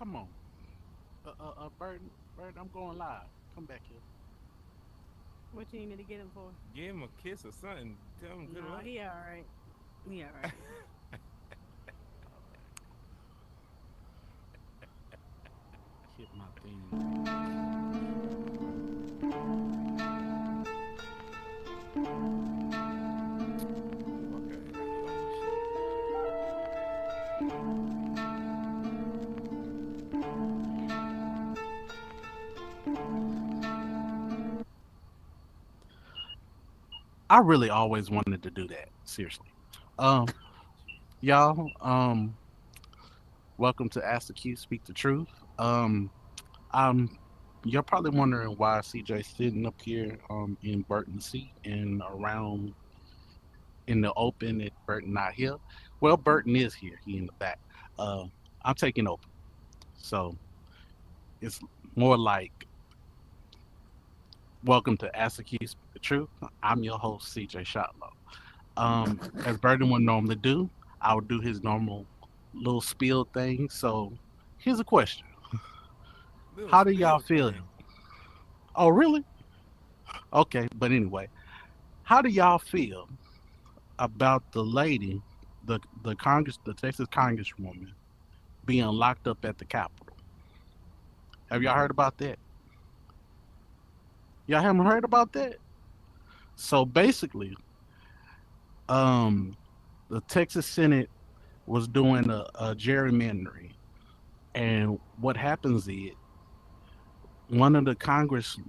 Come on. Burton, I'm going live. Come back here. What you need me to get him for? Give him a kiss or something. Tell him good No, luck. he all right. He all right. All right. Hit my thing right quick. Okay, he on the shit. I really always wanted to do that. Seriously. Um, y'all, welcome to Ask the Q, Speak the Truth. Um, I'm you're probably wondering why CJ sitting up here in Burton's seat and around in the open and Burton not here. Well, Burton is here. He in the back. Uh, I'm taking over. So it's more like welcome to Ask the Q, Speak the Truth. I'm your host, CJ Shotlow. As Burton would normally do, I would do his normal little spiel thing. So here's a question. Little How do y'all spill feel? thing. Oh, really? Okay, but anyway, how do y'all feel about the lady, the Texas Congresswoman, being locked up at the Capitol? Have y'all heard about that? Y'all haven't heard about that? So basically, um, the Texas Senate was doing a gerrymandering, and what happens is one of the congresswomen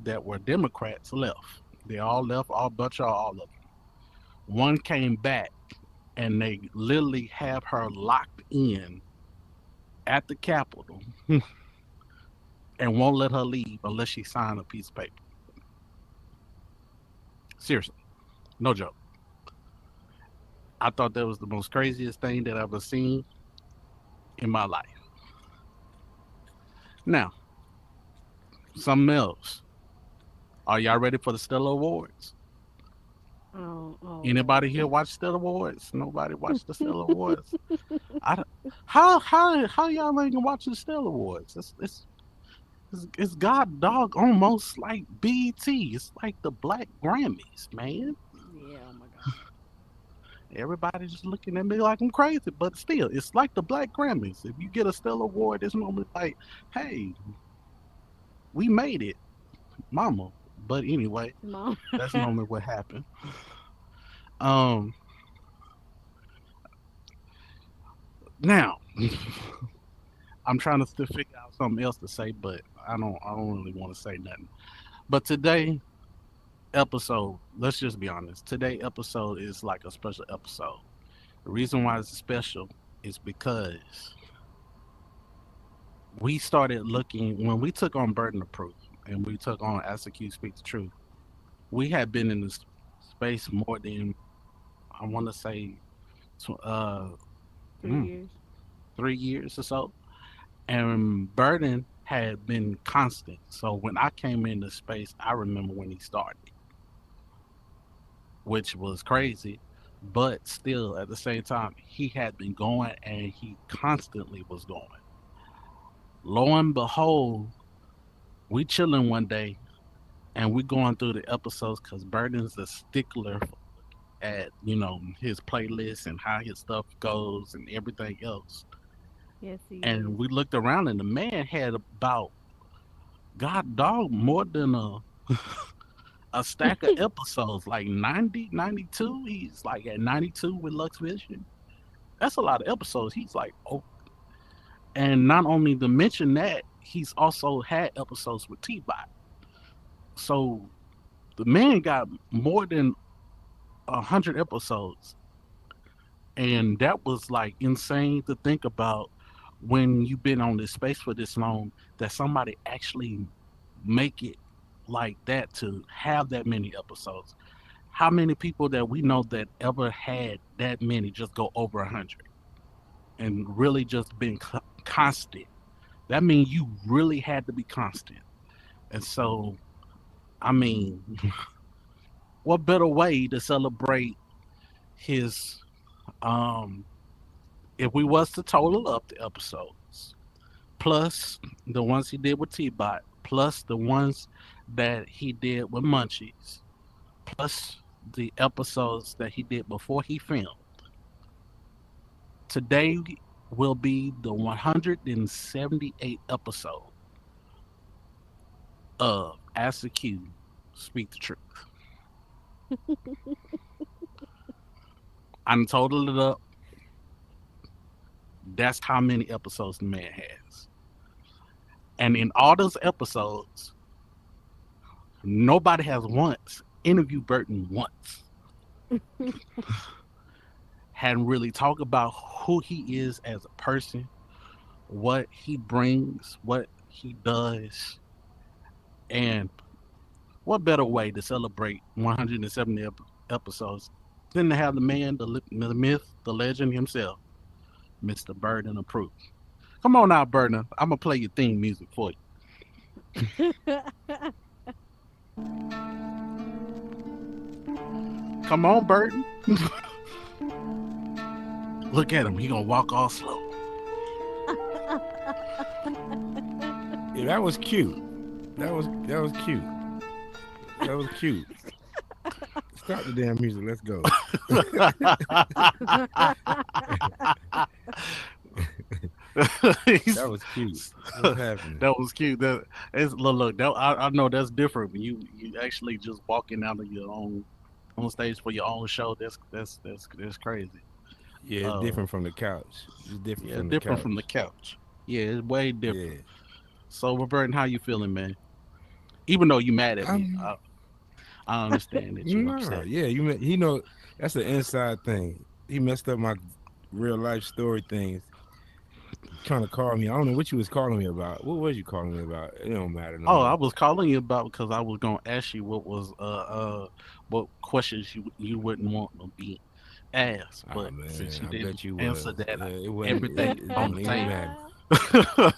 that were Democrats left. They all left, all but y'all, all of them. One came back, and they literally have her locked in at the Capitol and won't let her leave unless she sign a piece of paper. Seriously, no joke. I thought that was the most craziest thing that I've ever seen in my life. Now, something else. Are y'all ready for the Stellar Awards? Oh, oh Anybody Lord. here watch Stellar Awards? Nobody watched the Stellar Awards. I don't- how y'all ain't watching the Stellar Awards? It's god dog almost like BT. It's like the Black Grammys, man. Yeah. Oh my God. Everybody just looking at me like I'm crazy, but still, it's like the Black Grammys. If you get a Stellar Award, it's normally like, hey, we made it, mama. But anyway, Mom. that's normally what happened. Um, now I'm trying to still figure out something else to say, but I don't really want to say nothing. But today episode, let's just be honest. Today episode is like a special episode. The reason why it's special is because we started looking when we took on Burden of Proof and we took on Ask the Q Speak the Truth. We had been in this space more than I want to say tw- uh Three mm, years. 3 years or so. And Burden had been constant. So when I came into space, I remember when he started, which was crazy. But still, at the same time, he had been going and he constantly was going. Lo and behold, we chilling one day and we going through the episodes because Burden's a stickler at his playlist and how his stuff goes and everything else. Yes, he And is. we looked around and the man had about god dog more than a stack of episodes, like 90, 92. He's like at 92 with Lux Vision. That's a lot of episodes. He's like, oh, and not only to mention that, he's also had episodes with T Bot. So the man got more than 100 episodes, and that was like insane to think about when you've been on this space for this long that somebody actually make it like that to have that many episodes. How many people that we know that ever had that many just go over 100 and really just been constant? That means you really had to be constant. And so, I mean, what better way to celebrate his um if we was to total up the episodes, plus the ones he did with T-Bot, plus the ones that he did with Munchies, plus the episodes that he did before he filmed, today will be the 178th episode of Ask the Q, Speak the Truth. I'm totaled it up. That's how many episodes the man has. And in all those episodes, nobody has once interviewed Burton once. Hadn't really talked about who he is as a person, what he brings, what he does, and what better way to celebrate 170 episodes than to have the man, the myth, the legend himself, Mr. Burden of Proof. Come on now, Burden. I'm gonna play your theme music for you. Come on, Burton. Look at him. He gonna walk all slow. Yeah, that was cute. That was cute. That was cute. Stop the damn music. Let's go. That was cute. What's happening? That was cute. That is look. That, I know that's different. When you actually just walking out of your own on stage for your own show. That's crazy. Yeah, it's different from the couch. It's different Yeah, from the different couch. from the couch. Yeah, it's way different. Yeah. So, Roberto, how you feeling, man? Even though you mad at me, I'm I understand that you nah, upset. yeah, that's an inside thing. He messed up my real life story things. Trying to call me. I don't know what you was calling me about. What was you calling me about? It don't matter no Oh, I more. was calling you about because I was gonna ask you what questions you wouldn't want to be asked, Oh but since man, you I didn't bet you answer was. that, It wasn't. everything It on don't the even table. matter.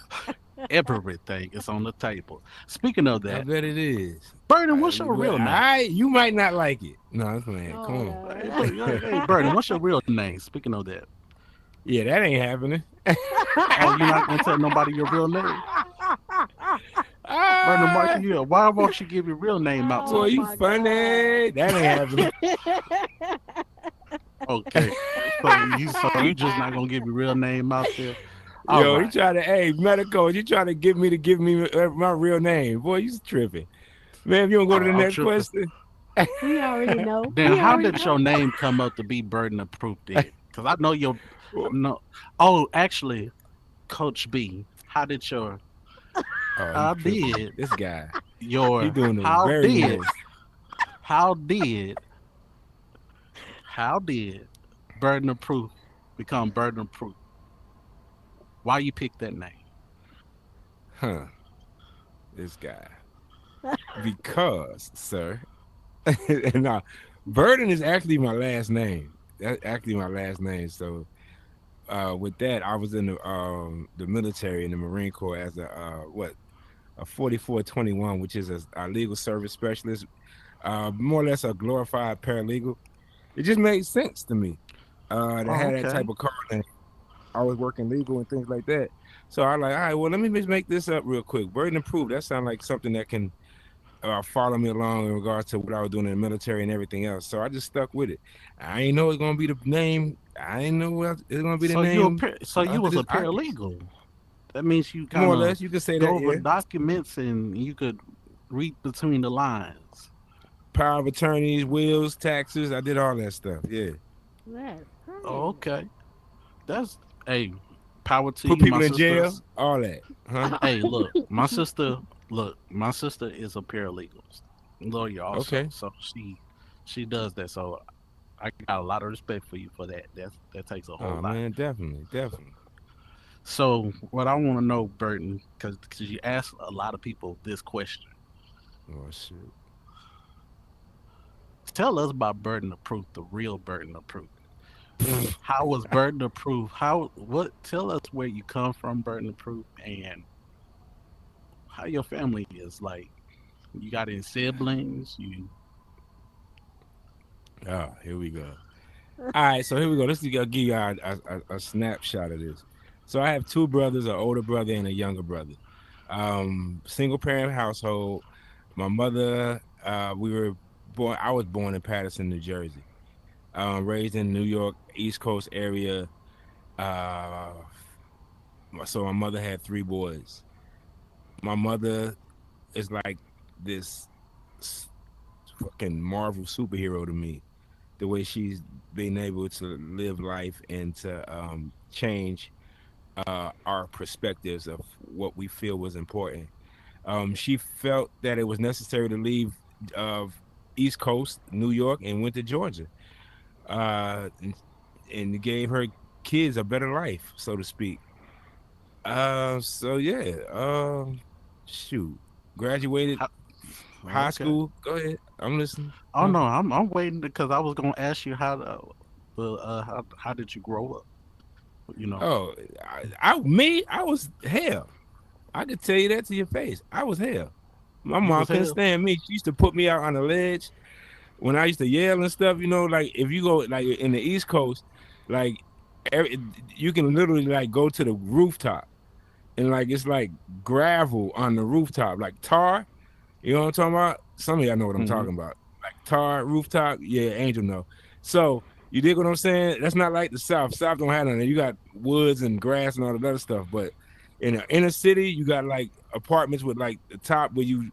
Everything is on the table. Speaking of I that, bet it is. Burden, what's your But real name? you might not like it. No, I'm playing. Oh Come Hey, no. look, hey, Burden, what's your real name? Speaking of that, yeah, that ain't happening. oh, you're not gonna tell nobody your real name, Burden. Why Ah, you? Why won't you give your real name out to boy, Oh the you my people? funny. God. That ain't happening. Okay, so you just not gonna give your real name out there? All Yo, you right. try to, hey, medical, you try to get me my real name. Boy, you tripping. Man, if you don't go to the I'm next tripping. question. We already know. Then We how already did your know. name come up to be Burden of Proof then? Because I know your no. Oh, actually, Coach B, how did your Oh, he how tripping. did This guy, he your doing the how very did most. how did how did Burden of Proof become Burden of Proof? Why you pick that name? Huh, this guy. Because, sir, now, Burden is actually my last name. That's actually my last name. So, with that, I was in the military in the Marine Corps as a 4421, which is a legal service specialist, more or less a glorified paralegal. It just made sense to me to Oh, have that type okay. of car name. I was working legal and things like that. So I like, all right, well, let me just make this up real quick. Burden of proof. That sounds like something that can follow me along in regards to what I was doing in the military and everything else. So I just stuck with it. I ain't know it's gonna be the name. I ain't know what it's gonna be the name So you after was a this. I paralegal. That means you more kind or of less you could say go that, over yeah. documents and you could read between the lines. Power of attorneys, wills, taxes. I did all that stuff. Yeah. That's Oh, crazy. okay. That's hey, power to Put you, my people in jail, sisters. all that. Huh? Hey, look, my sister is a paralegal lawyer also. Okay. So she does that. So I got a lot of respect for you for that. That takes a whole Oh lot. man, definitely, definitely. So what I want to know, Burton, because you asked a lot of people this question. Oh shit. Tell us about burden of proof, the real burden of proof. How was burden of proof? How what? Tell us where you come from, burden of proof, and how your family is. Like, you got any siblings? You Oh, here we go. All right, so here we go. Let's give you a snapshot of this. So I have two brothers, an older brother and a younger brother. Single parent household. My mother, we were born. I was born in Paterson, New Jersey. Raised in New York, East Coast area. Uh, so my mother had three boys. My mother is like this fucking Marvel superhero to me. The way she's been able to live life and to change our perspectives of what we feel was important. She felt that it was necessary to leave uh, East Coast, New York, and went to Georgia, uh, and, and gave her kids a better life, so to speak. So yeah, shoot, graduated How, high okay. school. Go ahead, I'm listening. Oh Huh? no, I'm waiting because I was gonna ask you how did you grow up? You know, Oh, I was hell. I could tell you that to your face. I was hell. My you mom was couldn't hell. stand me. She used to put me out on the ledge when I used to yell and stuff. Like if you go like in the East Coast, like every, you can literally like go to the rooftop and like it's like gravel on the rooftop, like tar. You know what I'm talking about? Some of y'all know what I'm Hmm. talking about. Like tar rooftop. Yeah, Angel know. So you dig what I'm saying? That's not like the South. South don't have none. You got woods and grass and all that other stuff. But in the inner city, you got like apartments with like the top where you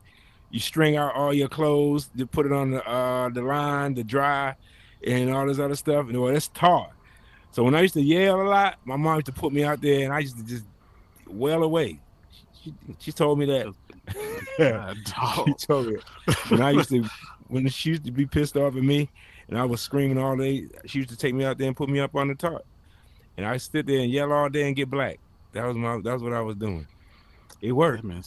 string out all your clothes, you put it on the line, the dry, and all this other stuff. And well, it's tar. So when I used to yell a lot, my mom used to put me out there, and I used to just wail away. She told me that. 'Cause, God, She dog. told me when I used to when she used to be pissed off at me and I was screaming all day, she used to take me out there and put me up on the tarp. And I sit there and yell all day and get black. That was what I was doing. It that worked. man,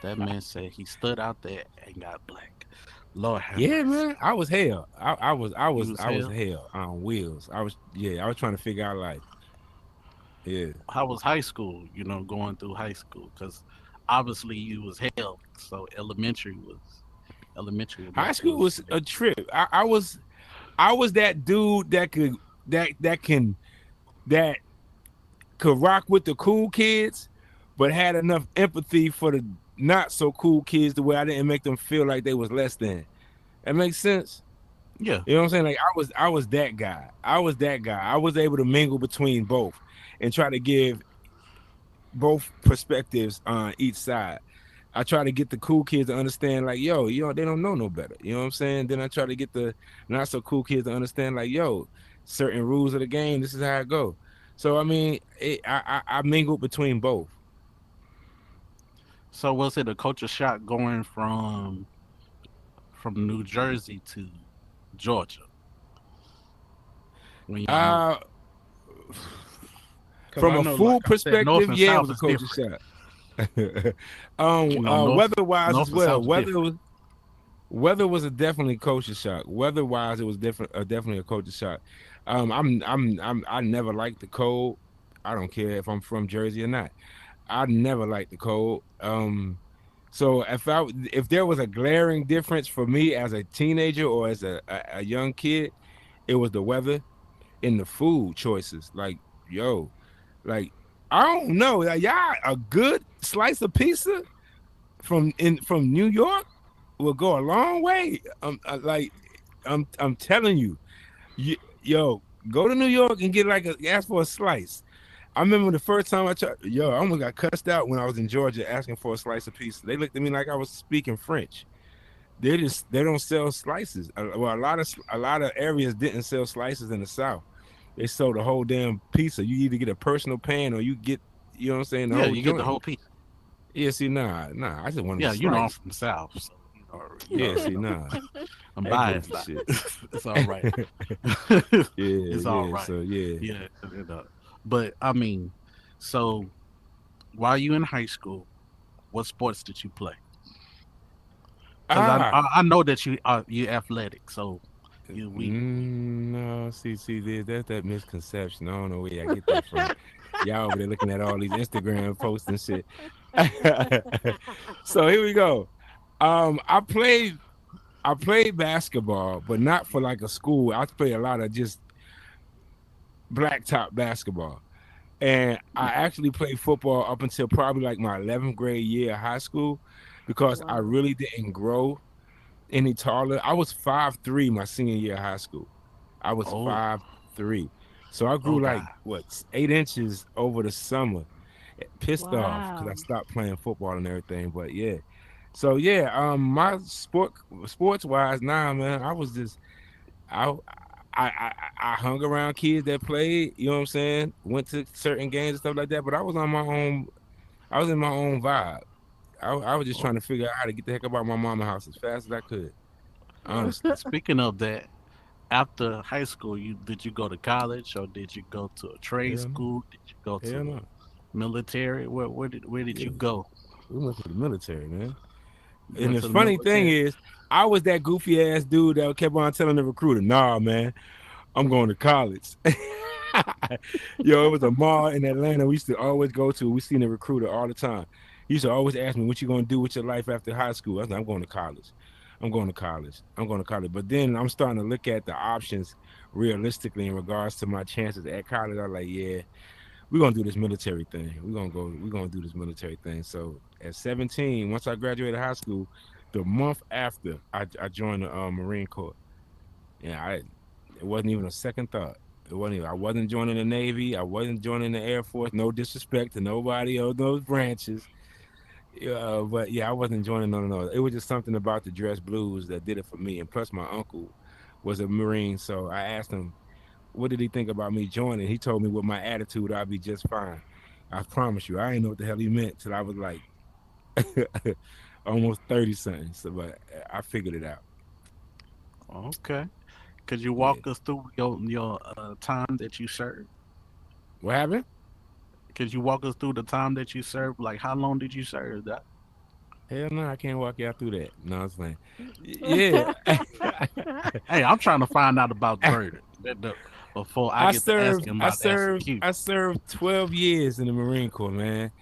that man said he stood out there and got black. Lord have Yeah, mercy. man. I was hell. You was I was hell. hell on wheels. I was trying to figure out life. Yeah. How was high school? You know, going through high school because obviously you was hell. So elementary High school was was a trip. I was that dude that can that could rock with the cool kids, but had enough empathy for the not so cool kids the way I didn't make them feel like they was less than. That makes sense. yeah. You know what I'm saying? Like I was that guy. I was that guy. I was able to mingle between both and try to give both perspectives on each side. I try to get the cool kids to understand, like, yo, they don't know no better. You know what I'm saying? Then I try to get the not so cool kids to understand, like, yo, certain rules of the game. This is how it go. So I mean, I mingled between both. So was it a culture shock going from New Jersey to Georgia when y'all moved? Uh, Because from I a know, like food I said, North perspective, and yeah, it South was a is culture different. shock. North Weather wise as North and well. South is different. Weather was a definitely culture shock. Weather wise, it was different. Definitely a culture shock. I never liked the cold. I don't care if I'm from Jersey or not. I never liked the cold. So if there was a glaring difference for me as a teenager or as a young kid, it was the weather and the food choices. Like, yo, like I don't know, like, y'all a good slice of pizza from New York will go a long way. I'm telling you, yo, go to New York and get like ask for a slice. I remember the first time I tried, yo, I almost got cussed out when I was in Georgia asking for a slice of pizza. They looked at me like I was speaking French. They don't sell slices. Well, a lot of areas didn't sell slices in the South. They sold the whole damn pizza. You either get a personal pan or you get, you know what I'm saying, the Yeah, whole you get the joint. whole piece. Yeah, see, nah. I just wanted a Yeah, you know I'm slice. from the South, so you Yeah, already see, know. nah. I'm That biased. goofy shit. It's all right. Yeah, It's all yeah. right. So yeah. Yeah, but I mean, so while you in high school, what sports did you play? Because Ah, I know that you athletic, so you we no. See, there's that misconception. I don't know where y'all get that from. Y'all over there looking at all these Instagram posts and shit. So here we go. I played basketball, but not for like a school. I played a lot of just blacktop basketball. And I actually played football up until probably like my 11th grade year of high school because I Wow. really didn't grow any taller. I was 5'3" my senior year of high school. I was Oh, 5'3". So I oh grew like God. what 8 inches over the summer. Pissed off because I Wow. stopped playing football and everything. But yeah. So yeah, my sports wise now, man, I was just I I hung around kids that played, you know what I'm saying? Went to certain games and stuff like that, but I was on my own. I was in my own vibe. I was just Oh, trying to figure out how to get the heck about my mama's house as fast as I could. Honestly, speaking of that, after high school, you did you go to college or did you go to a trade hell no, school? Did you go to hell no. the military? Where did you Yeah, go? we went to the military, man. You And went the to the funny thing military? is, I was that goofy ass dude that kept on telling the recruiter, "Nah, man, I'm going to college." Yo, it was a mall in Atlanta we used to always go to. We seen the recruiter all the time. He used to always ask me, "What you gonna do with your life after high school?" I was like, "I'm going to college. I'm going to college. I'm going to college." But then I'm starting to look at the options realistically in regards to my chances at college. I'm like, yeah, we're gonna do this military thing. We're gonna do this military thing. So at 17, once I graduated high school, the month after I joined the Marine Corps. Yeah, it wasn't even a second thought. It wasn't even, I wasn't joining the Navy. I wasn't joining the Air Force. No disrespect to nobody of those branches. But yeah, I wasn't joining none of those. It was just something about the dress blues that did it for me. And plus, my uncle was a Marine, so I asked him, "What did he think about me joining?" He told me, "With my attitude, I'd be just fine." I promise you, I didn't know what the hell he meant till I was like almost 30 something. So, but I figured it out. Okay. Could you Yeah. walk us through your time that you served? What happened? Could you walk us through the time that you served? Like how long did you serve? That Hell no, I can't walk y'all through that. No, I'm playing. Yeah. Hey, I'm trying to find out about Bird before I get to asking I about asking served Q. I served 12 years in the Marine Corps, man.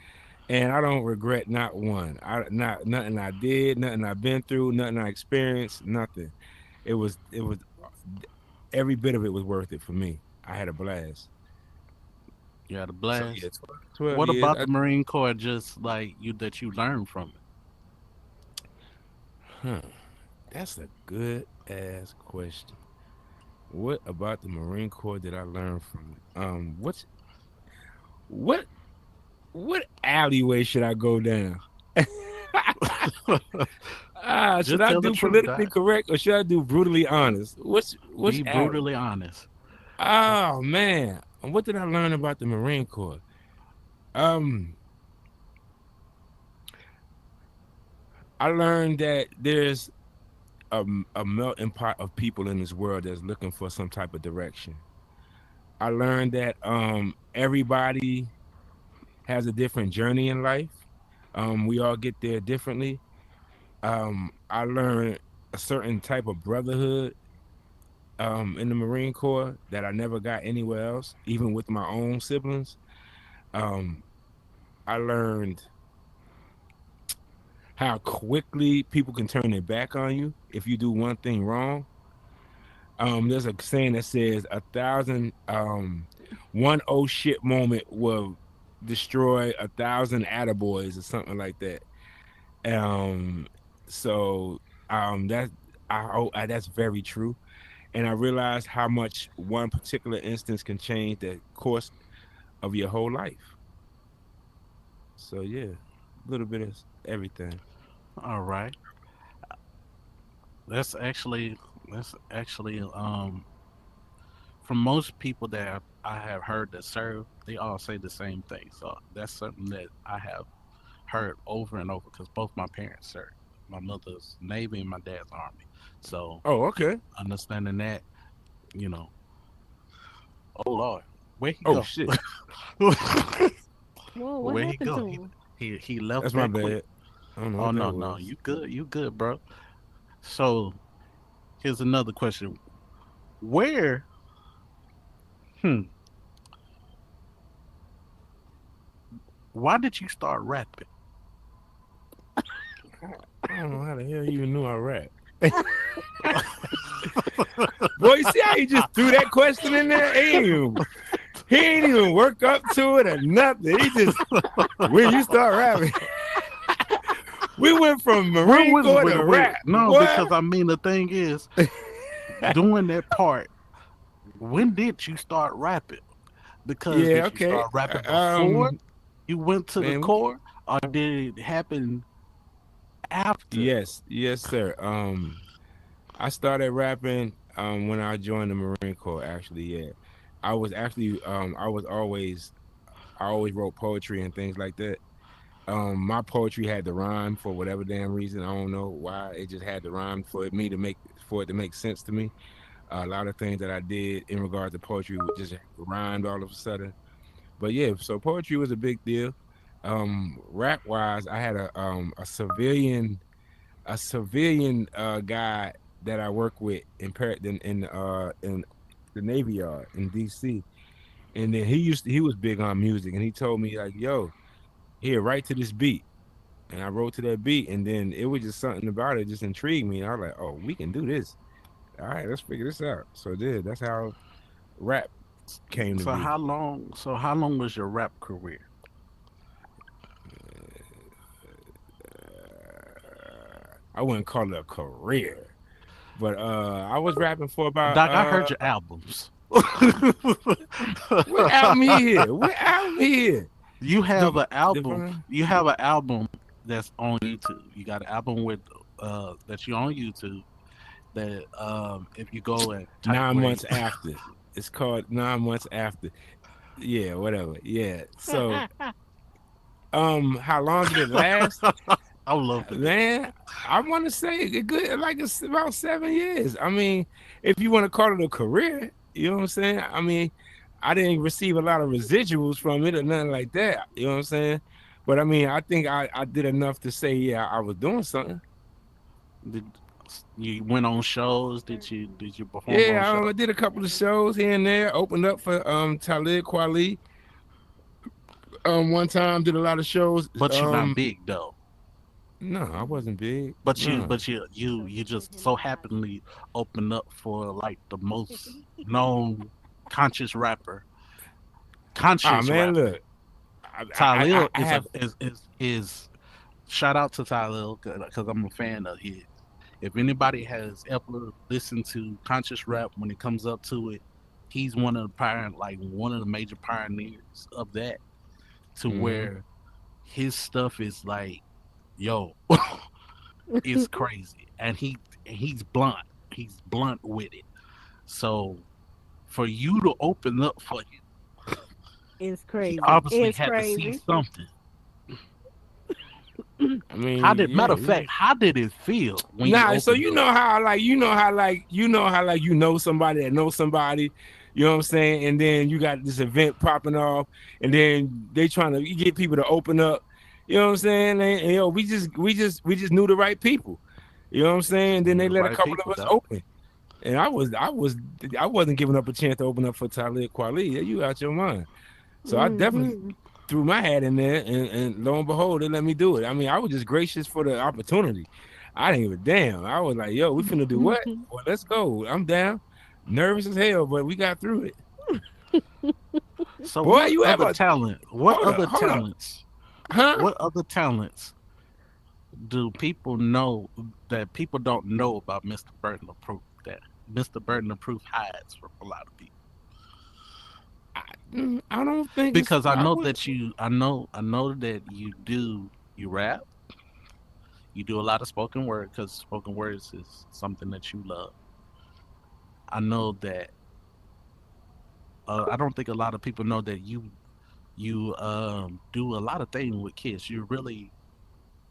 And I don't regret not one. I not nothing I did, nothing I've been through, nothing I experienced, nothing. It was every bit of it was worth it for me. I had a blast. You had a So yeah, blast. 12 What years. about the Marine Corps? Just like you that you learned from it. Huh. That's a good ass question. What about the Marine Corps did I learn from it? What what alleyway should I go down? Should Just I tell the do truth, politically Doc. correct or should I do brutally honest? Which Be alley? brutally honest. Oh man, what did I learn about the Marine Corps? Um, I learned that there's a melting pot of people in this world that's looking for some type of direction. I learned that everybody has a different journey in life. We all get there differently. I learned a certain type of brotherhood in the Marine Corps that I never got anywhere else, even with my own siblings. Um, I learned how quickly people can turn their back on you if you do one thing wrong. There's a saying that says a thousand one oh shit moment will destroy 1,000 attaboys or something like that. Um, so that that's very true. And I realized how much one particular instance can change the course of your whole life. So yeah, a little bit of everything. All right. That's actually from most people that I have heard that serve, they all say the same thing. So that's something that I have heard over and over because both my parents served. My mother's Navy and my dad's Army. So Oh, okay. understanding that, you know, oh Lord, where he Oh go? shit, Whoa, what Where he happened go? to He him? he left that's my that quick. bad. I don't know Oh what that no, no, was. you good, bro. So here's another question. Where hmm why did you start rapping? I don't know how the hell you even knew I rap. Boy, you see how you just threw that question in there? Damn. He ain't even work up to it or nothing. He just when you start rapping, we went from When Marine was Corps wait, to wait, rap. no, because What? I mean the thing is, doing that part, when did you start rapping? Because Yeah, did you okay. start rapping before you went to the Man, core, or did it happen after? yes, sir. I started rapping when I joined the Marine Corps. Actually, yeah, I was actually I always wrote poetry and things like that. My poetry had to rhyme for whatever damn reason. I don't know why. It just had to rhyme for it to make sense to me. A lot of things that I did in regards to poetry just rhymed all of a sudden. But yeah, so poetry was a big deal. Rap wise, I had a civilian guy that I work with in the Navy Yard in DC. And then he was big on music, and he told me like, "Yo, here, write to this beat." And I wrote to that beat, and then it was just something about it just intrigued me. And I was like, "Oh, we can do this. All right, let's figure this out." So that's how rap came to So be. how long? So how long was your rap career? I wouldn't call it a career, but I was rapping for about Doc, I heard your albums. what album he here? What album he here? You have an album. Divine? You have an album that's on YouTube. You got an album with that you on YouTube. That if you go and type 9 months after. It's called 9 months after. Yeah, whatever. Yeah. So how long did it last? I would love to know. Man, I want to say it good like it's about 7 years. I mean, if you want to call it a career, you know what I'm saying? I mean, I didn't receive a lot of residuals from it or nothing like that. You know what I'm saying? But I mean, I think I did enough to say, yeah, I was doing something. Did you went on shows? Did you perform on Yeah, shows? I did a couple of shows here and there. Opened up for Talib Kweli. One time did a lot of shows. But you're not big though. No, I wasn't big. But you No. but you just so happenly opened up for like the most known conscious rapper. Ah Conscious man, rapper. look, Tylil I is a have. is shout out to Tylil because I'm a fan of his. If anybody has ever listened to conscious rap when it comes up to it, he's one of the major pioneers of that to Mhm. where his stuff is like, yo, it's crazy. And he's blunt. He's blunt with it. So for you to open up for him, It's he crazy. obviously It's had to see crazy. something. I mean, Matter yeah, of fact, how did it feel when you Nah, so opened you up? know how like you know somebody that knows somebody, you know what I'm saying, and then you got this event popping off, and then they trying to you get people to open up, you know what I'm saying, and yo, we just knew the right people, you know what I'm saying, and then Knew they the let a right couple of people, us dog. open, and I wasn't giving up a chance to open up for Talib Kweli. You out your mind. So I definitely Hmm. threw my hat in there, and lo and behold, they let me do it. I mean, I was just gracious for the opportunity. I didn't give a damn. I was like, "Yo, we finna do what? Well, let's go. I'm down." Nervous as hell, but we got through it. So Boy, you ever hold up, huh? what other talents do people know that people don't know about Mr. Burton of Proof that Mr. Burton of Proof hides from a lot of people? I don't think it's. Because I I know would. that I know that you rap, you do a lot of spoken word because spoken words is something that you love. I know that I don't think a lot of people know that you do a lot of things with kids. You really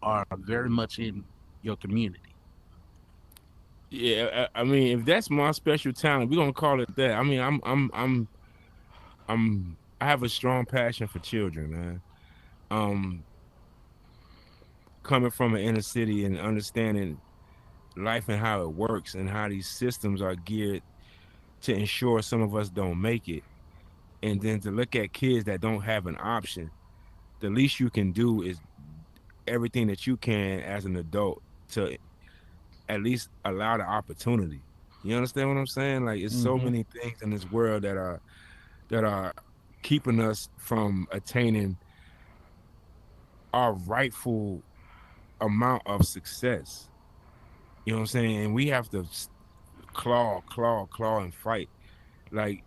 are very much in your community. Yeah, I mean, if that's my special talent, we're gonna call it that. I mean, I have a strong passion for children, man. Um, Coming from an inner city and understanding life and how it works and how these systems are geared to ensure some of us don't make it, and then to look at kids that don't have an option, the least you can do is everything that you can as an adult to at least allow the opportunity. You understand what I'm saying? Like it's so Hmm. many things in this world that are keeping us from attaining our rightful amount of success. You know what I'm saying? And we have to claw, and fight. Like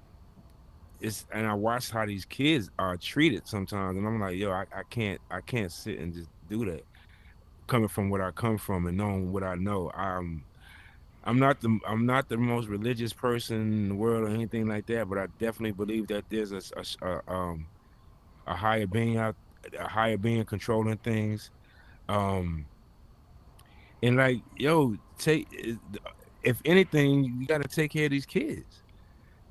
it's, and I watch how these kids are treated sometimes, and I'm like, yo, I can't sit and just do that. Coming from what I come from and knowing what I know, I'm not the most religious person in the world or anything like that, but I definitely believe that there's a higher being out, a higher being controlling things. Um, and like, yo, take if anything, you got to take care of these kids.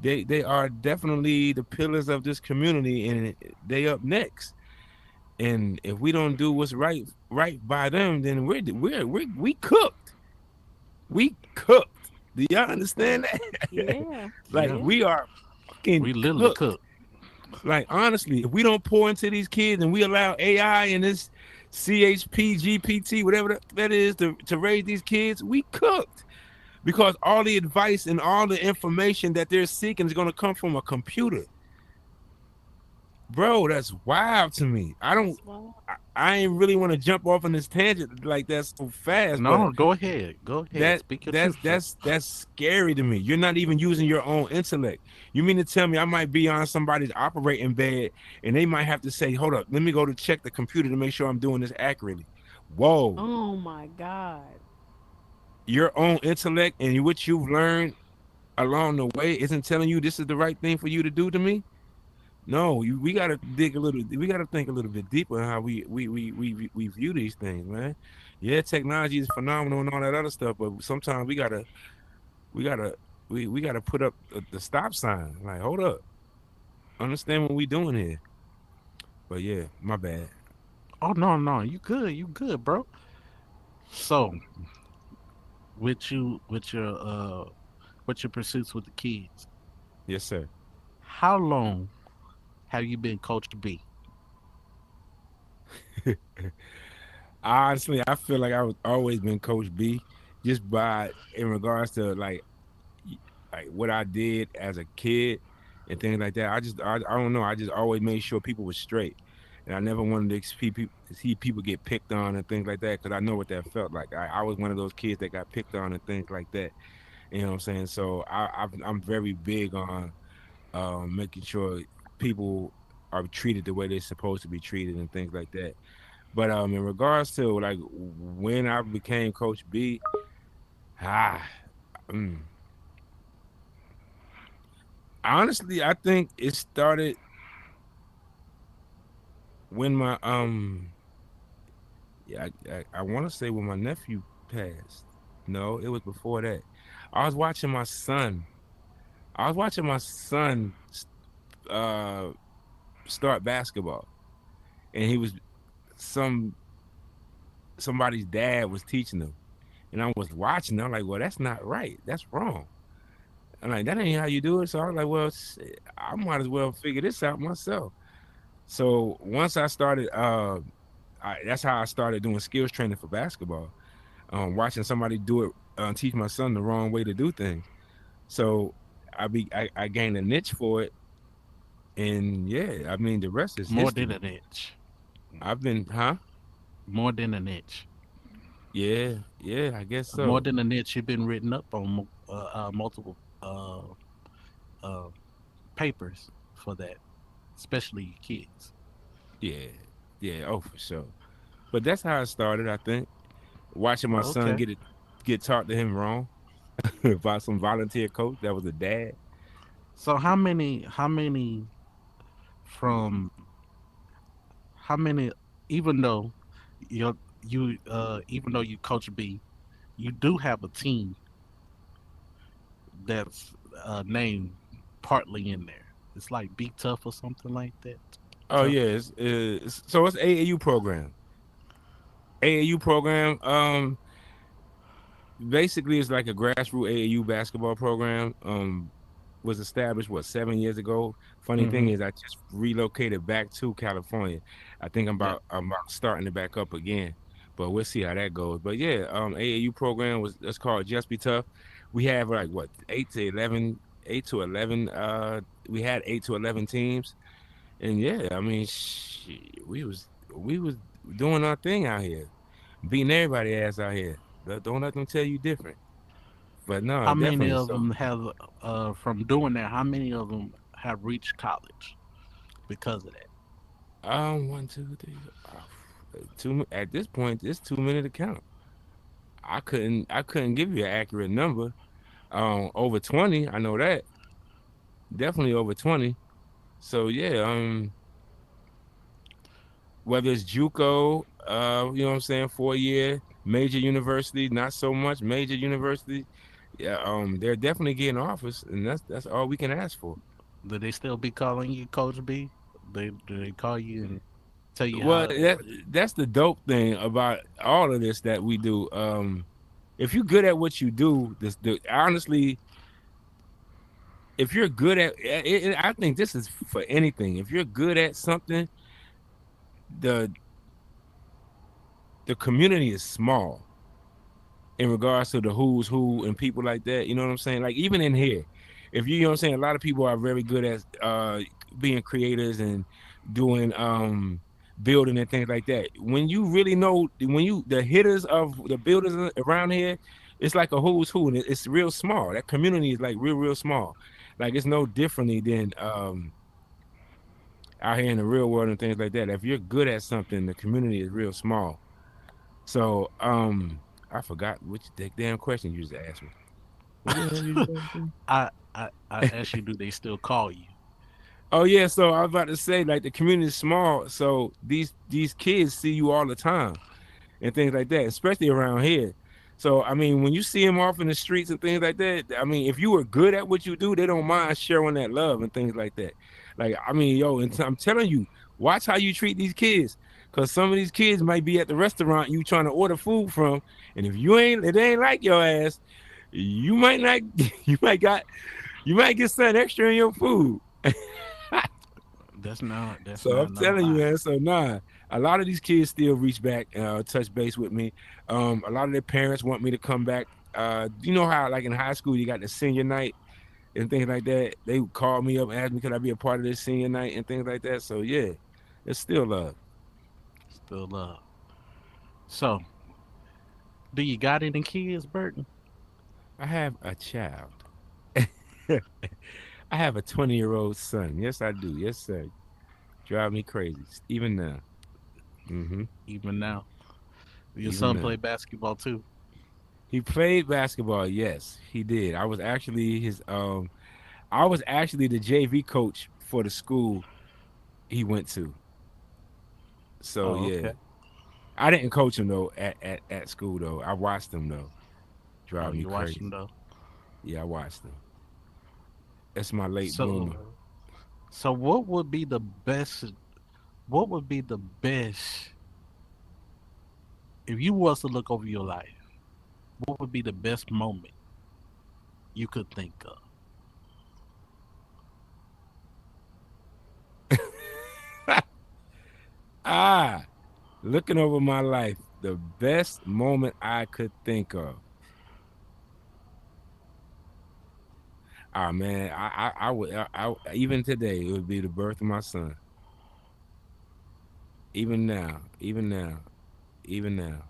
They are definitely the pillars of this community, and they up next. And if we don't do what's right by them, then we cooked. We cooked. Do y'all understand that? Yeah. Like Yeah, Yeah. we are fucking we literally cooked. cook. Like honestly, if we don't pour into these kids and we allow AI and this CHP, GPT, whatever that is to raise these kids, we cooked. Because all the advice and all the information that they're seeking is going to come from a computer. Bro, that's wild to me. That's wild. I ain't really want to jump off on this tangent like that so fast, but No, go ahead. Go ahead. that Speak your truth, sir. that's scary to me. You're not even using your own intellect. You mean to tell me I might be on somebody's operating bed and they might have to say, "Hold up, let me go to check the computer to make sure I'm doing this accurately." Whoa, Oh my God. your own intellect and what you've learned along the way isn't telling you this is the right thing for you to do to me? No, we got to dig a little. We got to think a little bit deeper on how we view these things, man. Yeah, technology is phenomenal and all that other stuff, but sometimes we gotta we gotta put up the stop sign. Like, hold up, understand what we doing here. But yeah, my bad. Oh no, no, you good, bro. So, with your pursuits with the kids, Yes, sir. how long have you been Coach B? Honestly, I feel like I was always been Coach B, just by in regards to like what I did as a kid and things like that. I don't know. I just always made sure people were straight, and I never wanted to see people get picked on and things like that because I know what that felt like. I was one of those kids that got picked on and things like that. You know what I'm saying? So I'm very big on making sure people are treated the way they're supposed to be treated and things like that. But in regards to like when I became Coach B, ah, mm, honestly, I think it started when my yeah, I want to say when my nephew passed. No, it was before that. I was watching my son. I was watching my son uh start basketball, and he was some somebody's dad was teaching him, and I was watching. I'm like, well, that's not right. That's wrong. I'm like, that ain't how you do it. So I was like, well, shit, I might as well figure this out myself. So once I started, that's how I started doing skills training for basketball. Watching somebody do it, teach my son the wrong way to do things. So I gained a niche for it, and yeah, I mean the rest is More than history. an inch. I've been, huh? More than an inch. Yeah, yeah, I guess More so. than an inch. You've been written up on multiple uh, papers for that, especially kids. Yeah, yeah, oh for sure. But that's how it started. I think watching my son Okay. get taught to him wrong by some volunteer coach that was a dad. So how many from how many even though even though you coach B, you do have a team that's named partly in there. It's like Be Tough or something like that. Oh Tough. yeah, so it's AAU program. AAU program. Basically it's like a grassroots AAU basketball program. Was established 7 years ago. Funny thing Hmm. is, I just relocated back to California. I think Yeah. I'm about starting it back up again, but we'll see how that goes. But yeah, AAU program was that's called Just Be Tough. We have like what 8 to 11. We had 8 to 11 teams, And yeah, I mean, we was doing our thing out here, beating everybody ass out here. Don't let them tell you different. But no, How many definitely. of So, them have, from doing that? How many of them have reached college because of that? one, two, three, two. At this point, it's too many to count. I couldn't give you an accurate number. Over 20, I know that. Definitely over 20. So yeah, whether it's JUCO, you know what I'm saying, 4 year, major university, not so much major university. Yeah, they're definitely getting offers, and that's all we can ask for. Do they still be calling you Coach B? Do they call you and tell you Well, how? that's the dope thing about all of this that we do. If you're good at what you do, honestly, if you're good at it, I think this is for anything. If you're good at something, the the community is small in regards to the who's who and people like that. You know what I'm saying? Like even in here, if you know what I'm saying, a lot of people are very good at being creators and doing building and things like that. When you really know, when you the hitters of the builders around here, it's like a who's who, and it's real small. That community is like real small. Like it's no differently than out here in the real world and things like that. If you're good at something, the community is real small. So I forgot which damn question you just asked me. What the hell you just asked me? I ask you, do they still call you? Oh yeah, so I was about to say like the community is small, so these kids see you all the time and things like that, especially around here. So I mean, when you see them off in the streets and things like that, I mean, if you were good at what you do, they don't mind sharing that love and things like that. Like I mean, yo, and I'm telling you, watch how you treat these kids, cause some of these kids might be at the restaurant you trying to order food from, and if they ain't like your ass, you might not, you might get something extra in your food. That's So I'm not no telling you, lie. man. So nah, a lot of these kids still reach back, touch base with me. A lot of their parents want me to come back. You know how like in high school you got the senior night and things like that. They would call me up and ask me could I be a part of this senior night and things like that. So yeah, it's still love. Still love. So, do you got any kids, Burton? I have a child. I have a 20-year-old son. Yes, I do. Yes, sir. Drive me crazy. Even now. Hmm. Even now, your Even son now. play basketball too. He played basketball. Yes, he did. I was actually the JV coach for the school he went to. So Oh, yeah, okay. I didn't coach him though at school though. I watched him though. Oh, Drive me you watched him crazy. though. Yeah, I watched him. That's my late So, bloomer. so what would be the best? What would be the best if you was to look over your life? What would be the best moment you could think of? Ah, looking over my life, the best moment I could think of. Ah man, I would even today it would be the birth of my son. Even now, even now, even now.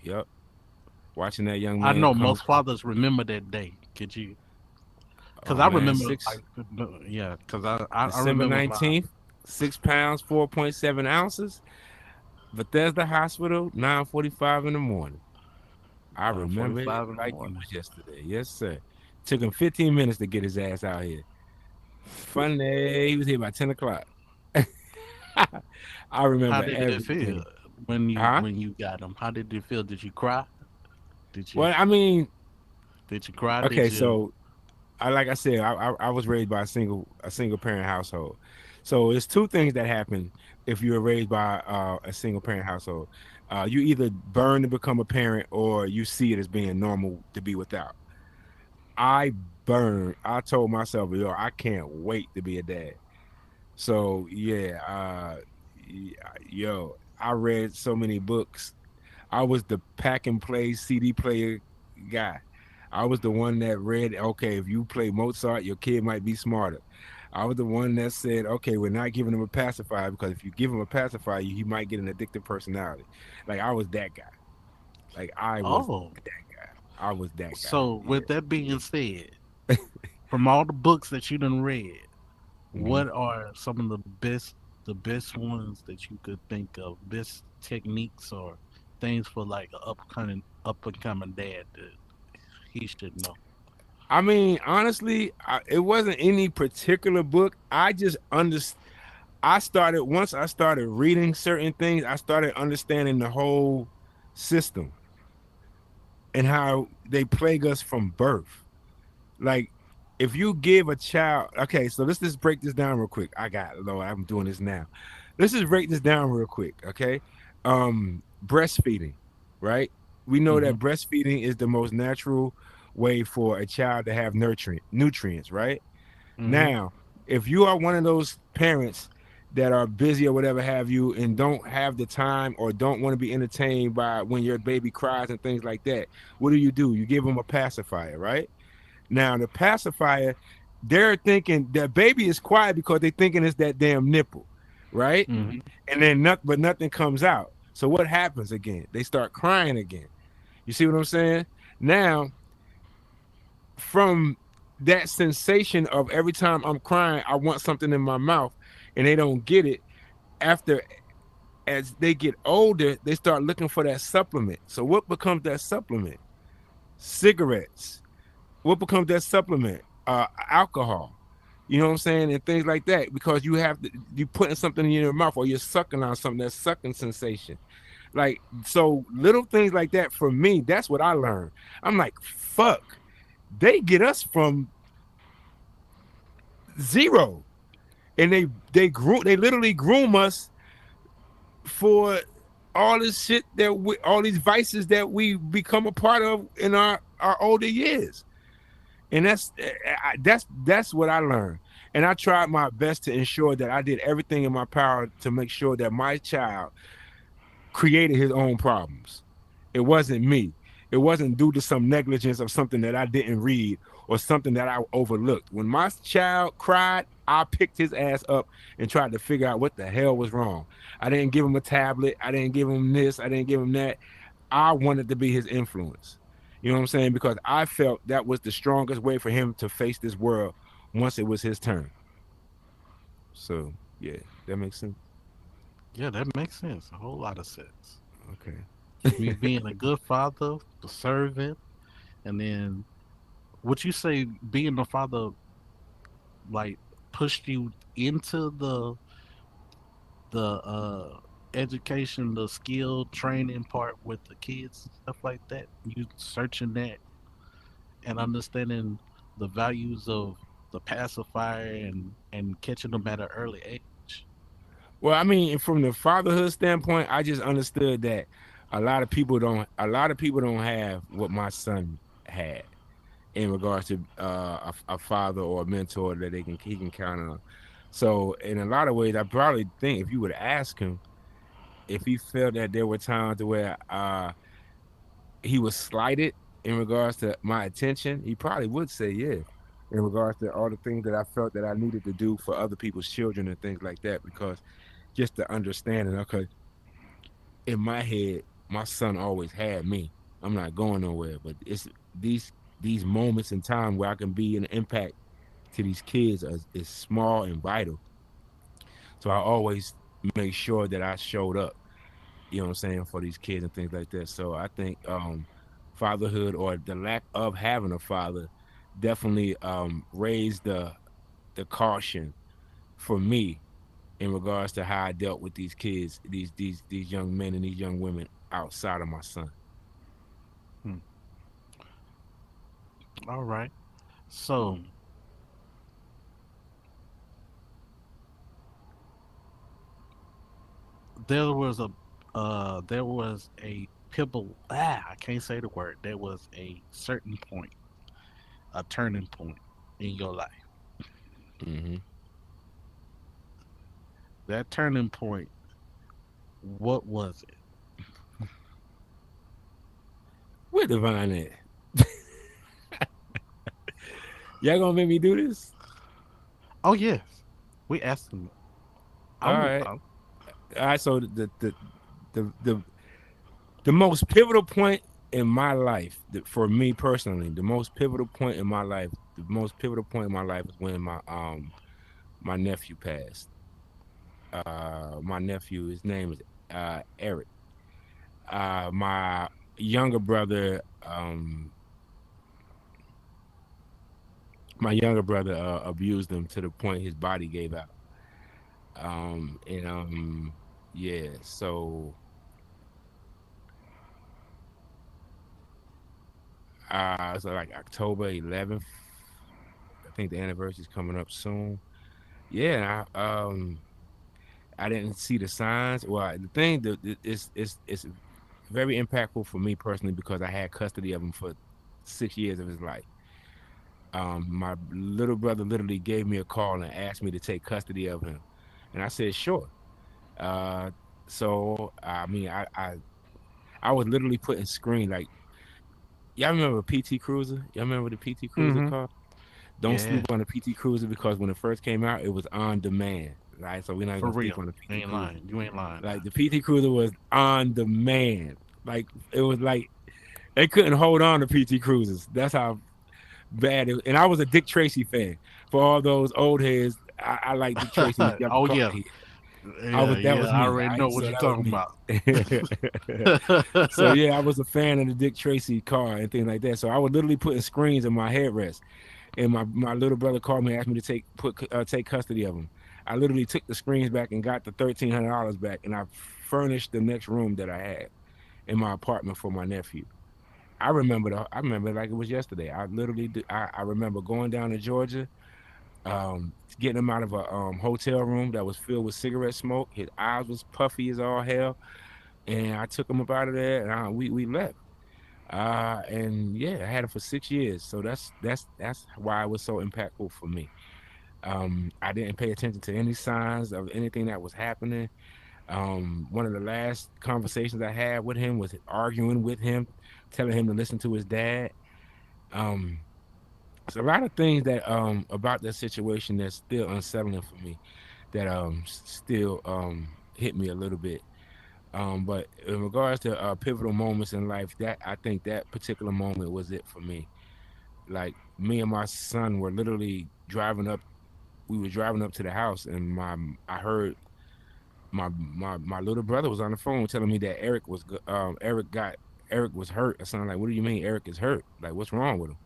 Yep. Watching that young I man know come. most fathers remember that day. Could you? Because Oh I man, remember, like, yeah. Because I December remember my. 19th, 6 pounds, 4.7 ounces. Bethesda Hospital, 9:45 in the morning. I remember it 45 in the like it morning. was yesterday. Yes, sir. Took him 15 minutes to get his ass out here. Fun day. He was here by 10 o'clock. I How remember did it feel everything. when you Huh? when you got them? How did it feel? Did you cry? Did you Well, I mean, did you cry? Did okay, you? so I like I said, I was raised by a single parent household. So it's two things that happen if you were raised by a single parent household. You either burn to become a parent or you see it as being normal to be without. I burned. I told myself, yo, I can't wait to be a dad. So yeah, yo, I read so many books. I was the pack and play CD player guy. I was the one that read, okay, if you play Mozart, your kid might be smarter. I was the one that said, okay, we're not giving him a pacifier because if you give him a pacifier, he might get an addictive personality. Like I was that guy. Like I was Oh, that guy. I was that guy. so Yeah. with that being said, from all the books that you done read, Hmm. what are some of the best ones that you could think of, best techniques or things for like an up and coming dad that he should know? I mean, honestly, it wasn't any particular book. I just understood. I started once I started reading certain things. I started understanding the whole system and how they plague us from birth. Like, if you give a child, okay, so let's just break this down real quick. I got Lord, I'm doing this now. Let's just break this down real quick, okay? Breastfeeding, right? We know Hmm. that breastfeeding is the most natural way for a child to have nutrients, right? Hmm. Now, if you are one of those parents that are busy or whatever have you and don't have the time or don't want to be entertained by when your baby cries and things like that, what do? You give them a pacifier, right? Now, the pacifier, they're thinking that baby is quiet because they're thinking it's that damn nipple, right? Hmm. And then nothing comes out. So what happens again? They start crying again. You see what I'm saying? Now, from that sensation of every time I'm crying, I want something in my mouth, and they don't get it. After as they get older, they start looking for that supplement. So what becomes that supplement? Cigarettes. What becomes that supplement? Alcohol. You know what I'm saying? And things like that. Because you putting something in your mouth or you're sucking on something, that sucking sensation. Like, so little things like that for me, that's what I learned. I'm like, fuck. They get us from zero. And they literally groom us for all this shit all these vices that we become a part of in our older years. And that's what I learned. And I tried my best to ensure that I did everything in my power to make sure that my child created his own problems. It wasn't me. It wasn't due to some negligence of something that I didn't read or something that I overlooked. When my child cried, I picked his ass up and tried to figure out what the hell was wrong. I didn't give him a tablet. I didn't give him this. I didn't give him that. I wanted to be his influence. You know what I'm saying? Because I felt that was the strongest way for him to face this world once it was his turn. So, yeah, that makes sense. Yeah, that makes sense. A whole lot of sense. Okay. Me being a good father, the servant, and then would you say being the father like pushed you into the education, the skill training part with the kids and stuff like that? You searching that and understanding the values of the pacifier and catching them at an early age. Well, I mean, from the fatherhood standpoint, I just understood that a lot of people don't have what my son had in regards to a father or a mentor that he can count on. So in a lot of ways, I probably think if you would ask him if he felt that there were times where he was slighted in regards to my attention, he probably would say yeah. In regards to all the things that I felt that I needed to do for other people's children and things like that, because just the understanding, okay, in my head, my son always had me. I'm not going nowhere. But it's these these moments in time where I can be an impact to these kids is small and vital. So I always make sure that I showed up, you know what I'm saying, for these kids and things like that. So I think fatherhood or the lack of having a father definitely raised the caution for me in regards to how I dealt with these kids, these young men and these young women outside of my son. Hmm. All right. So there was a pibble. I can't say the word. There was a certain point, a turning point in your life. Mm-hmm. That turning point, what was it? Where Divine at? Y'all gonna make me do this? Oh yes, we asked him. All I'm. right. All right. So the the the most pivotal point in my life, for me personally, the most pivotal point in my life, the most pivotal point in my life is when my nephew passed. My nephew, his name is Eric. My younger brother, abused him to the point his body gave out. And yeah, so like October 11th, I think the anniversary is coming up soon. Yeah, I didn't see the signs. Well, the thing that it's very impactful for me personally because I had custody of him for 6 years of his life. My little brother literally gave me a call and asked me to take custody of him, and I said sure. Uh, so I mean, I was literally putting screen like y'all remember PT Cruiser? Y'all remember the PT Cruiser Mm-hmm. car? Don't Yeah, sleep on the PT Cruiser because when it first came out, it was on demand, right? So we're not for gonna sleep real. on the You PT ain't Cruiser. lying. You ain't lying now. Like the PT Cruiser was on demand. Like it was like they couldn't hold on to PT Cruisers. That's how bad it. And I was a Dick Tracy fan. For all those old heads, I like Dick Tracy. He got the Oh car yeah, here. yeah, That yeah. was I me. already All know right, what so you're that was talking me. about. So yeah, I was a fan of the Dick Tracy car and things like that. So I was literally putting screens in my headrest. And my little brother called me and asked me to take custody of him. I literally took the screens back and got the $1,300 back, and I furnished the next room that I had in my apartment for my nephew. I remember it like it was yesterday. I literally I remember going down to Georgia, getting him out of a hotel room that was filled with cigarette smoke. His eyes was puffy as all hell, and I took him up out of there, and we left. And yeah, I had him for 6 years. So that's why it was so impactful for me. I didn't pay attention to any signs of anything that was happening. One of the last conversations I had with him was arguing with him, telling him to listen to his dad. Um, there's a lot of things that about that situation that's still unsettling for me. That still hit me a little bit. But in regards to pivotal moments in life, that I think that particular moment was it for me. Like me and my son were literally driving up. We were driving up to the house, and I heard my little brother was on the phone telling me that Eric was hurt. I sounded like, what do you mean Eric is hurt? Like, what's wrong with him?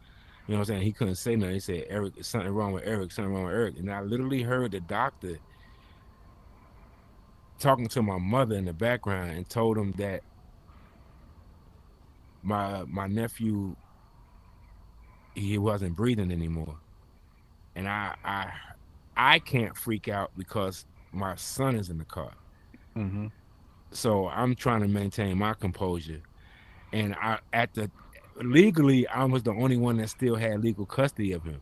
You know what I'm saying? He couldn't say nothing. He said, Eric, is something wrong with Eric, something wrong with Eric. And I literally heard the doctor talking to my mother in the background and told him that my nephew, he wasn't breathing anymore. And I can't freak out because my son is in the car. Hmm. So I'm trying to maintain my composure. And I at the legally I was the only one that still had legal custody of him.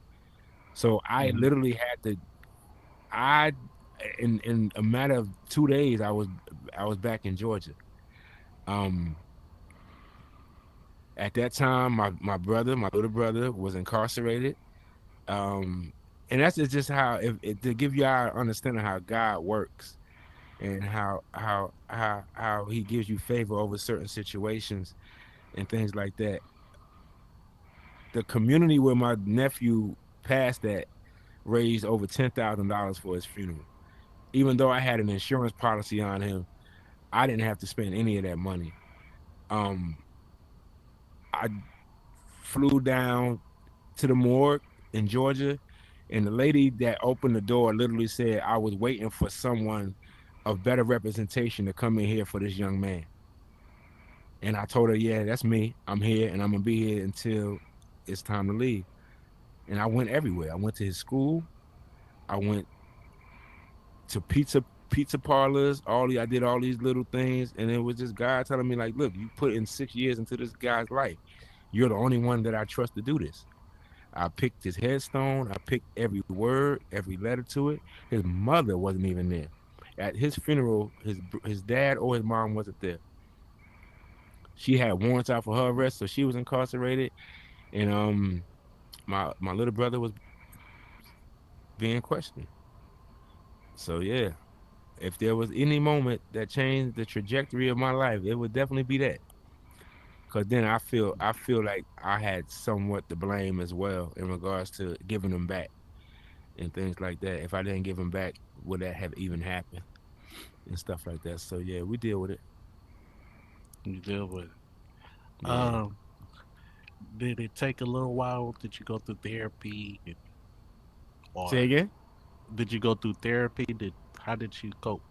So I Hmm. literally had to I in a matter of 2 days I was back in Georgia. Um at that time my little brother was incarcerated. Um and that's just how to give you our understanding how God works and how he gives you favor over certain situations and things like that. The community where my nephew passed at raised over $10,000 for his funeral. Even though I had an insurance policy on him, I didn't have to spend any of that money. Um, I flew down to the morgue in Georgia, and the lady that opened the door literally said I was waiting for someone of better representation to come in here for this young man. And I told her, yeah, that's me. I'm here, and I'm gonna be here until it's time to leave. And I went everywhere. I went to his school. I went to pizza parlors. I did all these little things, and it was just God telling me like, look, you put in 6 years into this guy's life. You're the only one that I trust to do this. I picked his headstone. I picked every word, every letter to it. His mother wasn't even there. At his funeral, his dad or his mom wasn't there. She had warrants out for her arrest, so she was incarcerated. And my little brother was being questioned. So yeah, if there was any moment that changed the trajectory of my life, it would definitely be that. Cause then I feel like I had somewhat to blame as well in regards to giving them back and things like that. If I didn't give them back, would that have even happened and stuff like that? So yeah, we deal with it. You deal with it. Yeah. Um, did it take a little while? Did you go through therapy, Say or again. did you go through therapy? How did you cope?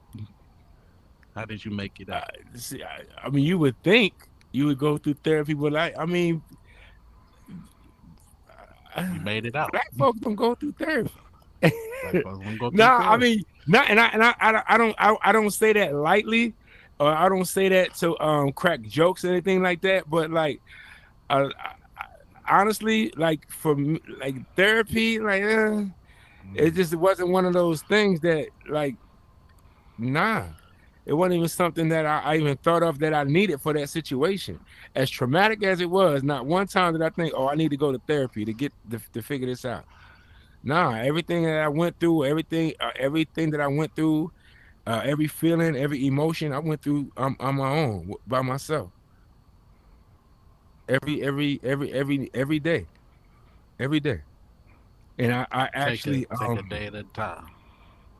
How did you make it Uh, out? see, I mean, you would think you would go through therapy, but I mean, You made it out. black folks don't go through therapy. Black folks don't go No, through I therapy. mean, not, I don't say that lightly, or I don't say that to crack jokes or anything like that. But like, honestly, like for me, like therapy, like it Mm. just wasn't one of those things that like, nah. It wasn't even something that I even thought of that I needed for that situation. As traumatic as it was, not one time did I think, "Oh, I need to go to therapy to get to figure this out." Nah, everything that I went through, everything that I went through, every feeling, every emotion, I went through on my own by myself. Every day, every day. And I actually, Take a day at a time.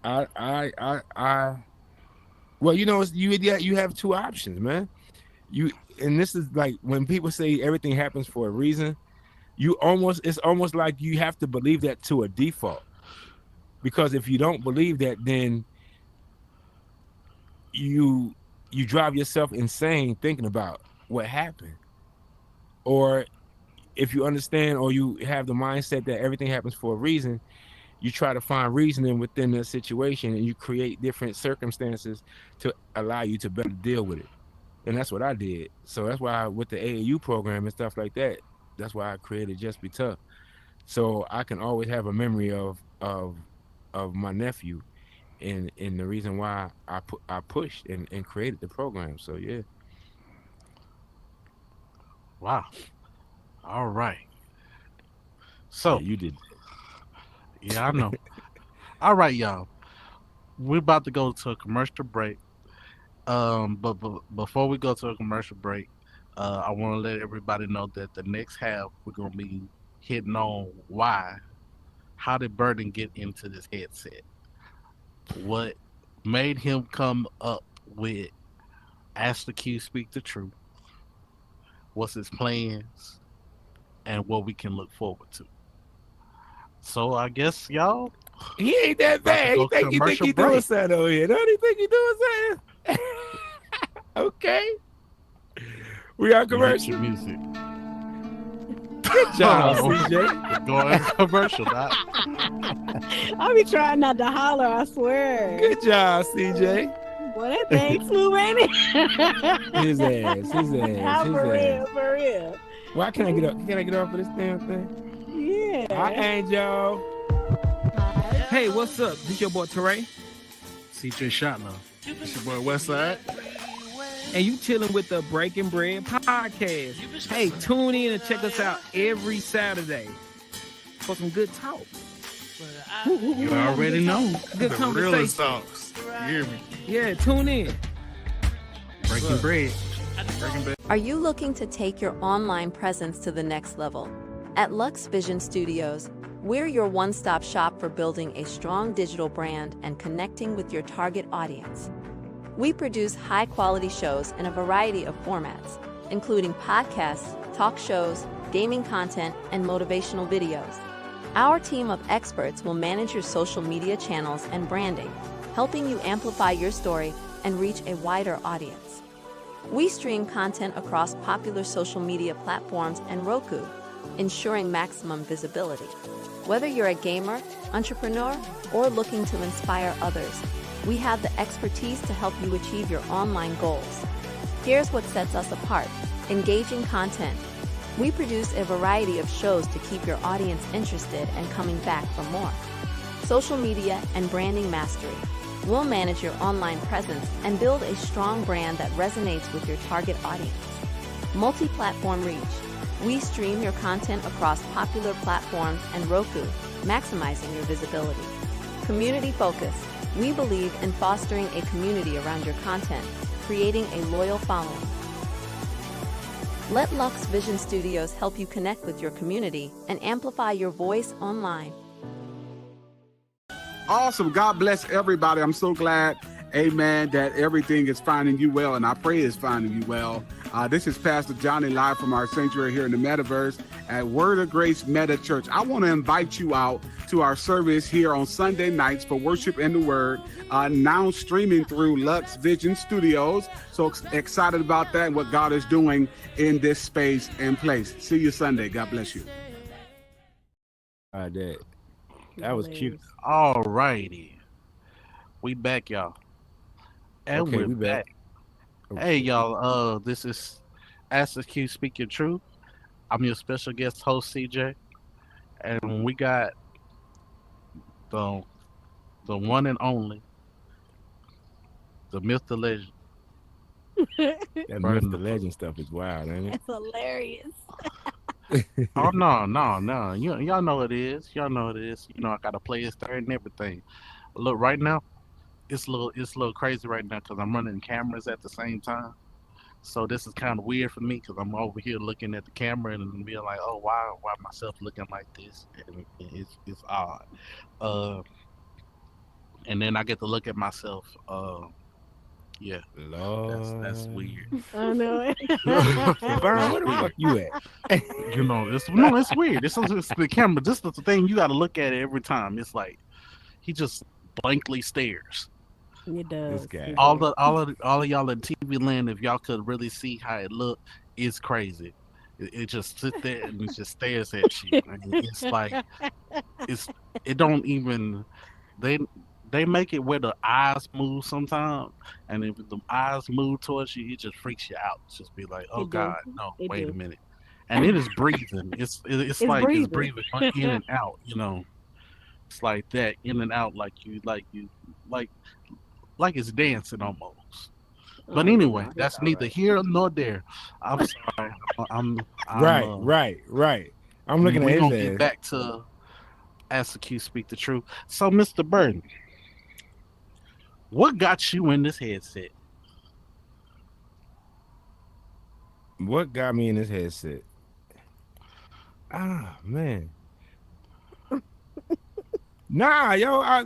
I well, you have two options, man. You and this is like when people say everything happens for a reason. It's almost like you have to believe that to a default, because if you don't believe that, then you you drive yourself insane thinking about what happened. Or if you understand or you have the mindset that everything happens for a reason, you try to find reasoning within the situation and you create different circumstances to allow you to better deal with it. And that's what I did. So that's why with the AAU program and stuff like that, that's why I created Just Be Tough. So I can always have a memory of my nephew and the reason why I pushed and created the program. So yeah. Wow. All right. Yeah, So, you did. yeah, I know. All right, y'all. We're about to go to a commercial break. But before we go to a commercial break, I want to let everybody know that the next half we're gonna be hitting on how did Burden get into this headset? What made him come up with Ask the Q, Speak the Truth? What's his plans? And what we can look forward to. So I guess y'all He ain't that about to bad. go He think commercial he doing break. something over here. Don't he think he doing something? Okay. We are You hit your commercial. music. Good job, Oh, CJ. going commercial. Not, I be trying not to holler, I swear. Good job, CJ. Boy, that thing flew, ain't it? His ass. For real, for real. Why can't I get up? Can I get off of this damn thing? Hi, Yeah. Angel. Hey, what's up? This your boy Teray, CJ Shotlow. it's your boy Westside, and you chilling with the Breaking Bread podcast. Hey, tune in and check us out every Saturday for some good talk. You already know. Good The conversation. realest talks. You hear me? Yeah, tune in. Breaking bread. Are you looking to take your online presence to the next level? At Luxe Vision Studios, we're your one-stop shop for building a strong digital brand and connecting with your target audience. We produce high-quality shows in a variety of formats, including podcasts, talk shows, gaming content, and motivational videos. Our team of experts will manage your social media channels and branding, helping you amplify your story and reach a wider audience. We stream content across popular social media platforms and Roku, ensuring maximum visibility. Whether you're a gamer, entrepreneur, or looking to inspire others, we have the expertise to help you achieve your online goals. Here's what sets us apart: engaging content. We produce a variety of shows to keep your audience interested and coming back for more. Social media and branding mastery. We'll manage your online presence and build a strong brand that resonates with your target audience. Multi-platform reach. We stream your content across popular platforms and Roku, maximizing your visibility. Community focused. We believe in fostering a community around your content, creating a loyal following. Let Luxe Vision Studios help you connect with your community and amplify your voice online. Awesome. God bless everybody. I'm so glad, amen, that everything is finding you well, and I pray it's finding you well. This is Pastor Johnny live from our sanctuary here in the Metaverse at Word of Grace Meta Church. I want to invite you out to our service here on Sunday nights for worship and the word, now streaming through Luxe Vision Studios. So excited about that and what God is doing in this space and place. See you Sunday. God bless you. That was cute. All righty. We back, y'all. And Okay, we're we back. Hey, y'all. This is Ask the Q Speaking Truth. I'm your special guest host, CJ. And we got the one and only, the myth, the legend. That myth, the legend stuff is wild, ain't it? That's hilarious. Oh no. Y'all know it is. Y'all know it is. You know I gotta play his third and everything. Look, right now, it's a little crazy right now because I'm running cameras at the same time. So this is kind of weird for me because I'm over here looking at the camera and being like, oh, why myself looking like this? And it's odd. And then I get to look at myself. Yeah, Lord. that's weird. I know it. Byron, where the fuck you at? You know, it's weird. This is the camera. This is the thing. You got to look at it every time. It's like he just blankly stares. It does. This guy. All of y'all in TV land, if y'all could really see how it look, it's crazy. It just sit there and it just stares at you. And it's like it don't even they make it where the eyes move sometimes, and if the eyes move towards you, it just freaks you out. Just be like, oh God, no, wait a minute. And it is breathing. It's like breathing. it's breathing in and out. You know, it's like that in and out, like it's dancing almost. But anyway, that's neither here nor there. I'm sorry. I'm Right. I'm looking at we're his gonna ass. get back to Ask the Q Speak the Truth. So, Mr. Burton, what got you in this headset? What got me in this headset? Ah, man. Nah, yo, I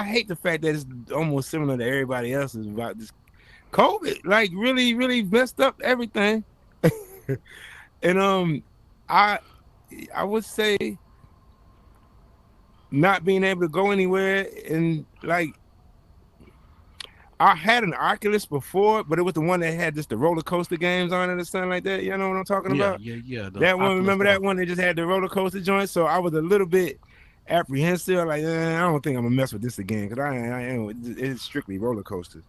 hate the fact that it's almost similar to everybody else's about this COVID. Like, really, really messed up everything. And I would say not being able to go anywhere, and like I had an Oculus before, but it was the one that had just the roller coaster games on it or something like that. You know what I'm talking about? Yeah. That one, remember that one? They just had the roller coaster joint. So I was a little bit apprehensive, like I don't think I'm gonna mess with this again because it's strictly roller coasters.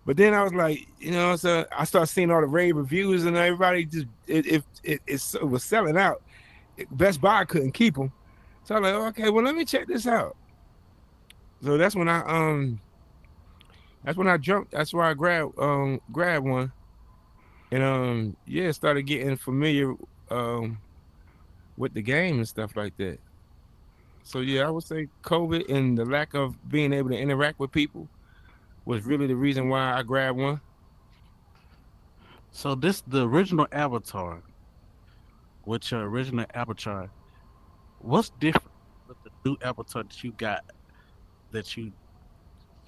But then I was like, so I started seeing all the rave reviews and everybody just it was selling out. Best Buy couldn't keep them, so I was like, okay, well let me check this out. So that's when I jumped. That's why I grabbed one, and started getting familiar with the game and stuff like that. So yeah, I would say COVID and the lack of being able to interact with people was really the reason why I grabbed one. So the original avatar, with your original avatar, what's different with the new avatar that you got that you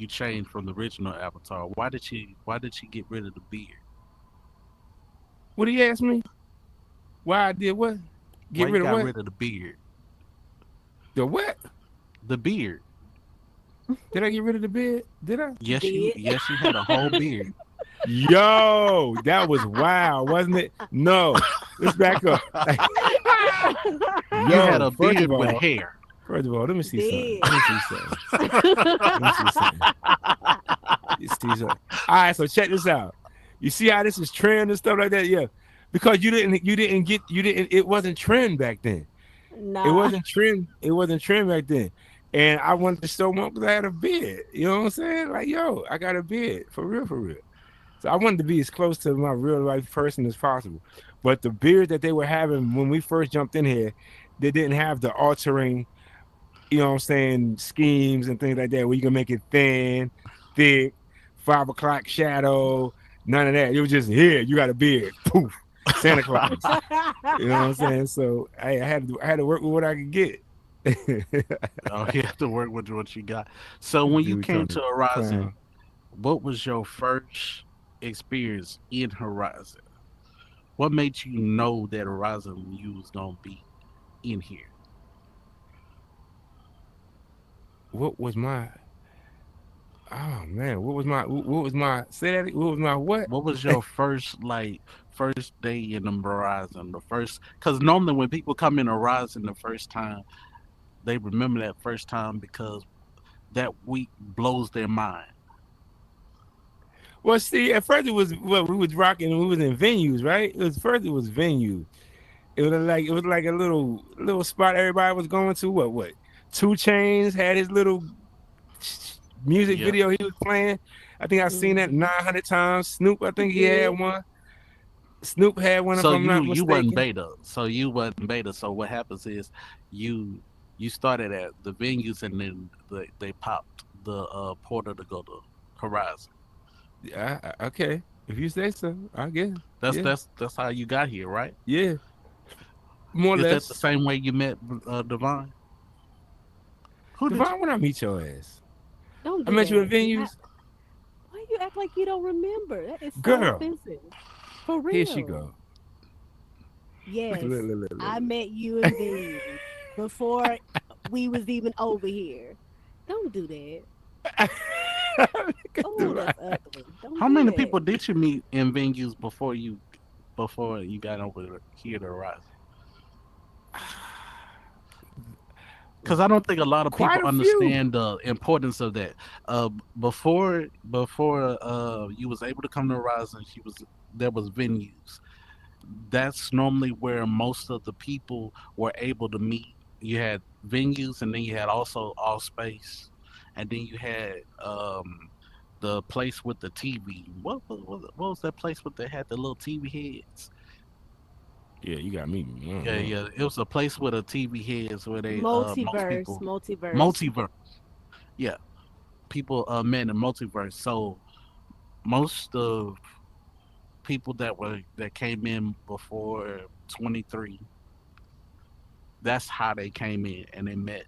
changed from the original avatar? Why did you get rid of the beard? What did you ask me? Why I did what? Got rid of the beard. The what? The beard. Did I get rid of the beard? Did I? Yes, you had a whole beard. Yo, that was wild, wasn't it? No, let's back up. You had a beard with hair. First of all, let me see something. All right, so check this out. You see how this is trend and stuff like that? Yeah, because it wasn't trend back then. No, It wasn't trend back then. And I wanted to show them because I had a beard. You know what I'm saying? Like, yo, I got a beard. For real. So I wanted to be as close to my real life person as possible. But the beard that they were having when we first jumped in here, they didn't have the altering you know what I'm saying, schemes and things like that, where you can make it thin, thick, 5 o'clock shadow, none of that. It was just here, you got a beard, poof, Santa Claus. You know what I'm saying? So I had to work with what I could get. Oh, you have to work with what you got. So when you Dude, came Tony, to Horizon, clown. what was your first experience in Horizon? What made you know that Horizon you was gonna be in here? What was my? Oh man, what was my? Say that. What was my what? What was your first day in the Horizon? The first, because normally when people come in Horizon the first time, they remember that first time because that week blows their mind. Well, see, at first it was what we was rocking. We was in venues, right? It was venues. It was like a little spot everybody was going to. What? 2 Chainz had his little music Yeah. video he was playing. I think I've seen that 900 times. Snoop, I think he had one. Snoop had one, if So I'm not you wasn't mistaken. beta. So you wasn't beta. So what happens is you you started at the venues and then they popped the portal to go to Horizon. Yeah, okay. If you say so, I guess. That's Yeah, that's how you got here, right? yeah, more or Is that the less. same way you met Divine? Who did Devon, when I meet your ass, Don't I do met you at that. venues. Why you act like you don't remember? That is so Girl, offensive. For real. here she go. Yes, Look, I met you in venues before we was even over here. Don't do that. Look at Oh, Devon. that's ugly. Don't How do many that. people did you meet in venues before you got here to Horizon? Because I don't think a lot of people Quite a few. understand the importance of that. Uh, before you was able to come to Horizon, there was venues. That's normally where most of the people were able to meet. You had venues, and then you had also all space, and then you had the place with the TV. What was that place with they had the little TV heads? Yeah, you got me. Yeah, yeah. It was a place with a TV heads where they most Multiverse, people multiverse. multiverse. Yeah, people met in multiverse. So most of people that came in before 23, that's how they came in and they met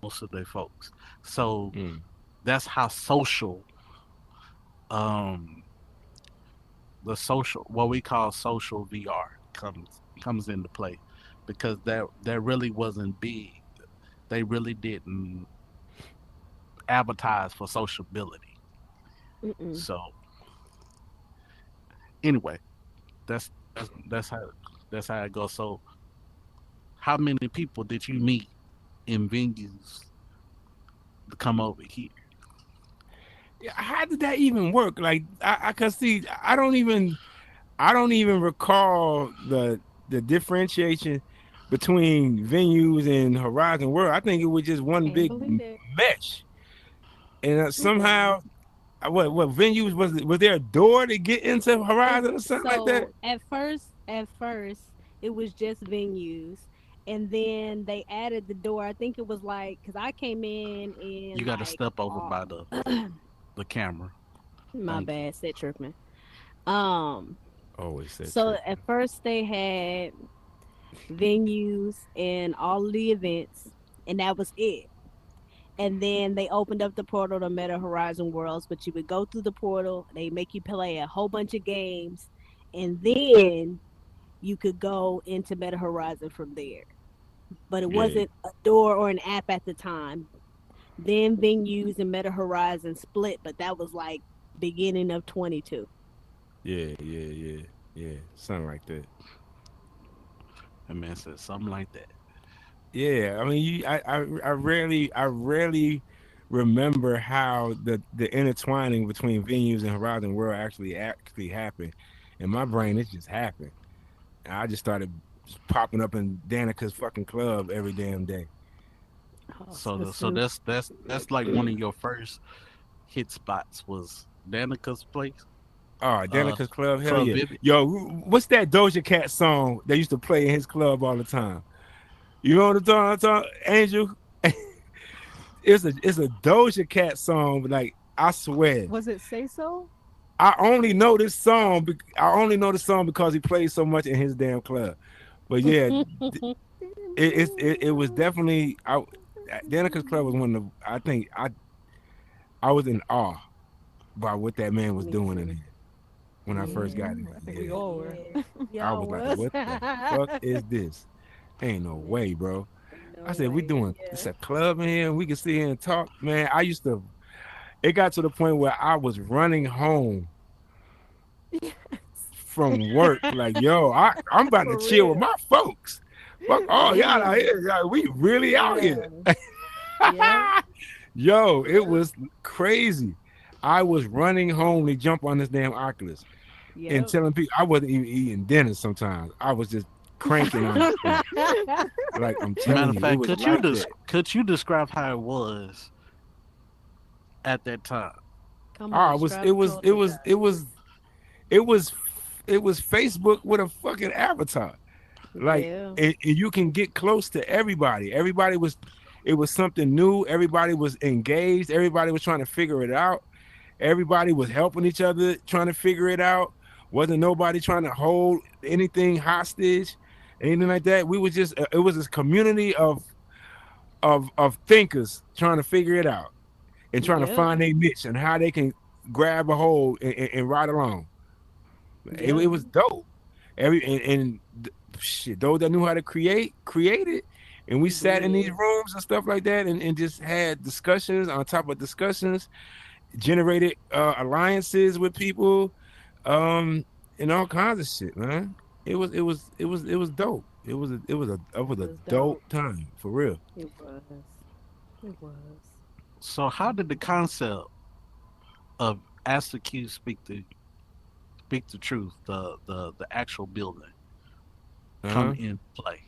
most of their folks. So Mm. that's how social um the social what we call social VR comes into play because that really wasn't big. They really didn't advertise for sociability. Mm-mm. So anyway, that's how it goes. So how many people did you meet in venues to come over here? Yeah, how did that even work? Like, I can see. I don't even recall the differentiation between venues and Horizon World. I think it was just one Can't big believe that. mesh, and Mm-mm. somehow, what venues was it? Was there a door to get into It, Horizon or something like that? so at first, it was just venues, and then they added the door. I think it was like because I came in You got to like step over by the camera. my Thank you. bad, said tripping. Um, Always said so trip. at first they had venues and all of the events, and that was it. And then they opened up the portal to Meta Horizon Worlds, but you would go through the portal, they make you play a whole bunch of games, and then you could go into Meta Horizon from there. But it Yeah, wasn't a door or an app at the time. Then venues and Meta Horizon split, but that was like beginning of 22. yeah, something like that. That man said something like that. Yeah, I mean, I rarely remember how the intertwining between venues and Horizon World actually happened. In my brain, it just happened. And I just started popping up in Danica's fucking club every damn day. Oh, So Snoop. that's like one of your first hit spots was Danica's place, Oh, uh, Danica's club, hell Club yeah. Vivid. Yo, what's that Doja Cat song they used to play in his club all the time? You know what I'm talking about, Angel? it's a Doja Cat song, but like I swear, Was it Say So? I only know this song. I only know the song because he plays so much in his damn club. But yeah, it was definitely. Danica's Club was one of the. I think I was in awe by what that man was Me doing in too. here when I first got in I there. think we Yeah. all were. I was like, what the fuck is this? Ain't no way, bro. No I said, we way. doing Yeah. it's a club in here and we can sit here and talk. Man, it got to the point where I was running home from work. Like, yo, I'm about to For chill with real. my folks. Fuck all y'all out Yeah. here. Like, we really out here. Yeah. Yo, it was crazy. I was running home to jump on this damn Oculus and Yep. telling people I wasn't even eating dinner sometimes. I was just cranking on this thing. Like I'm Matter telling of you, it fact, was could like you that. could you describe how it was at that time? Come Ah, on, it was describe it was totally it was guys. it was it was it was Facebook with a fucking avatar. Like Yeah. and you can get close to everybody. It was something new. Everybody was engaged. Everybody was trying to figure it out. Everybody was helping each other, trying to figure it out. Wasn't nobody trying to hold anything hostage, anything like that. We was just it was this community of thinkers trying to figure it out and trying to Yep. find their niche and how they can grab a hold and ride along. It Yep. was dope. Shit, those that knew how to created. And we sat in these Yeah. rooms and stuff like that and just had discussions on top of discussions, generated alliances with people, and all kinds of shit, man. It was dope. It was a was dope dope. time for real. It was. It was. So how did the concept of Ask the Q speak the truth, the actual building come Uh-huh. in play?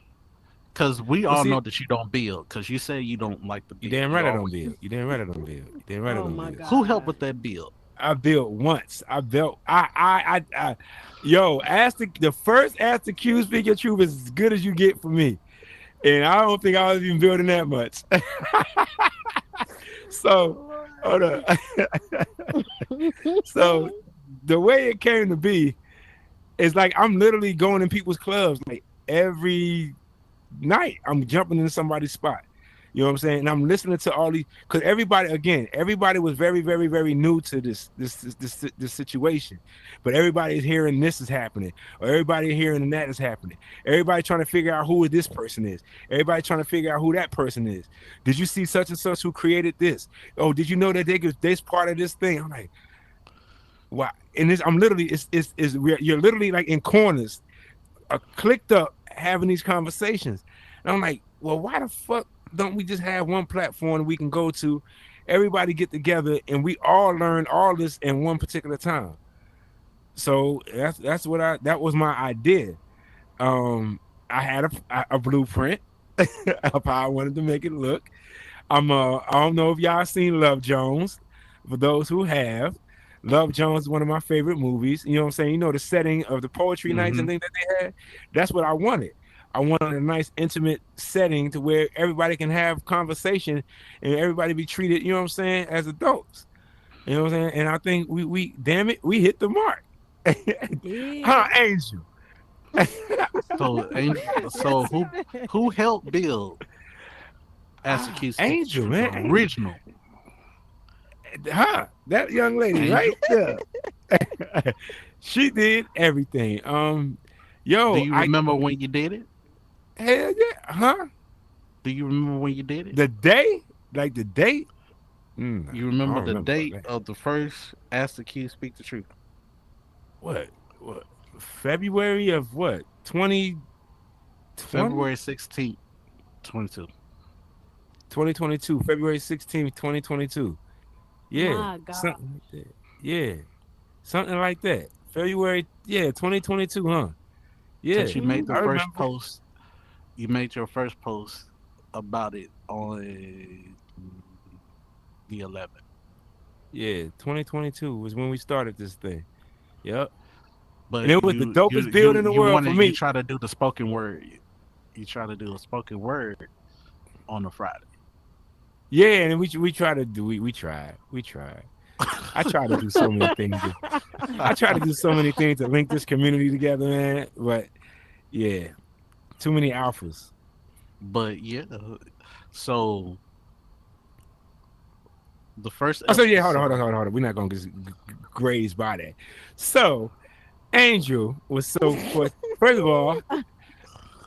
Because we Well, all see, know that you don't build. Because you say you don't like the you build. damn You right I don't always, build. You damn right I don't build. You damn right I Oh don't my build. who helped God. with that build? I built once. I built. Yo, the first Ask the Q Speak Your Truth is as good as you get for me, and I don't think I was even building that much. So, hold up. So, the way it came to be is like I'm literally going in people's clubs like every night. I'm jumping in somebody's spot. You know what I'm saying? And I'm listening to all these because everybody was very, very, very new to this situation. But everybody is hearing this is happening, or everybody hearing that is happening. Everybody trying to figure out who this person is. Everybody trying to figure out who that person is. Did you see such and such who created this? Oh, did you know that this part of this thing? I'm like, wow. And I'm literally you're literally like in corners, clicked up having these conversations. And I'm like, well, why the fuck don't we just have one platform we can go to, everybody get together, and we all learn all this in one particular time? So that was my idea. I had a blueprint of how I wanted to make it look. I don't know if y'all seen Love Jones. For those who have, Love Jones is one of my favorite movies. You know what I'm saying? You know the setting of the poetry nights and things that they had. That's what I wanted. I wanted a nice intimate setting to where everybody can have conversation and everybody be treated, you know what I'm saying, as adults. You know what I'm saying? And I think we damn it, we hit the mark. Huh, Angel? So who helped build Ask the Q Speak the Angel, Truth, man. the original? Huh? That young lady right there. She did everything. Yo, Do you remember when you did it? hell yeah, huh? Do you remember when you did it? The day, like the date. You I remember don't the remember date that. of the first Ask the Q Speak the Truth? What? February of what? 2020? February 16th, 22. 2022. February 16th, 2022. Yeah, My God. something like that. Yeah, something like that. February, 2022, huh? Yeah, Since you made the I first remember. post, you made your first post about it on the 11th. Yeah, 2022 was when we started this thing. Yep. But And it was the dopest build in the world for you me. try to do the spoken word. You try to do a spoken word on a Friday. Yeah, and we try to do we tried. I try to do so many things. I try to do so many things to link this community together, man. But yeah, too many alphas. But yeah, so the first Oh, so yeah, hold episode. on. We're not gonna just graze by that. So Angel was so first of all,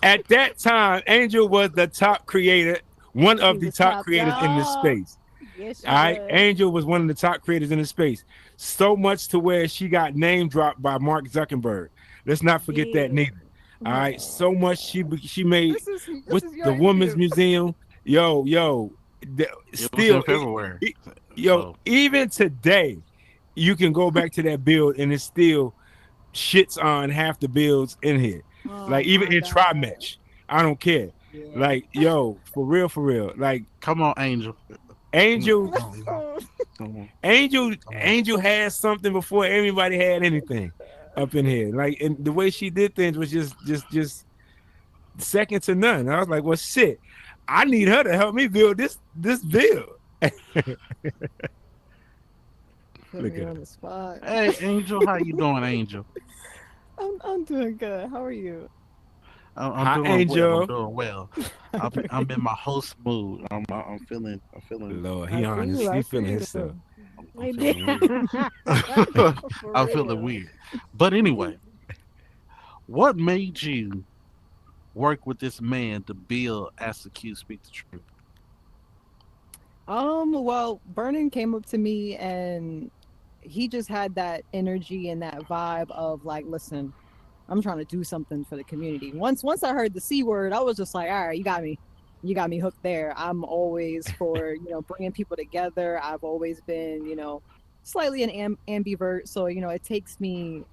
at that time, Angel was the top creator, one of She the was top top creators in this dog. space. Yes, she All right, was. Angel was one of the top creators in the space. So much to where she got name dropped by Mark Zuckerberg. Let's not forget that Yeah. neither. All right, so much she made This with is the your Women's interview. Museum. Yo, It was in still, February. yo, So even today, you can go back to that build and it still shits on half the builds in here. Oh Like even my in God. tri-match, I don't care. Yeah. Like yo, for real. Like come on, Angel. Angel, Come on. Angel had something before everybody had anything up in here. Like, and the way she did things was just second to none. I was like, well, shit, I need her to help me build this build. Put Look me at on her. the spot. Hey, Angel, how you doing, Angel? I'm doing good. How are you? Hi, I'm doing Angel. well. I'm doing well. I'm in my host mood. I'm feeling. Lord, I he see on you, his, I he see feeling you. himself. I'm They feeling did. weird. For I'm feeling real. weird. But anyway, what made you work with this man to build Ask the Q Speak the Truth? Well, Vernon came up to me and he just had that energy and that vibe of like, listen, I'm trying to do something for the community. Once I heard the C word, I was just like, all right, you got me. You got me hooked there. I'm always for, bringing people together. I've always been, slightly an ambivert. So, it takes me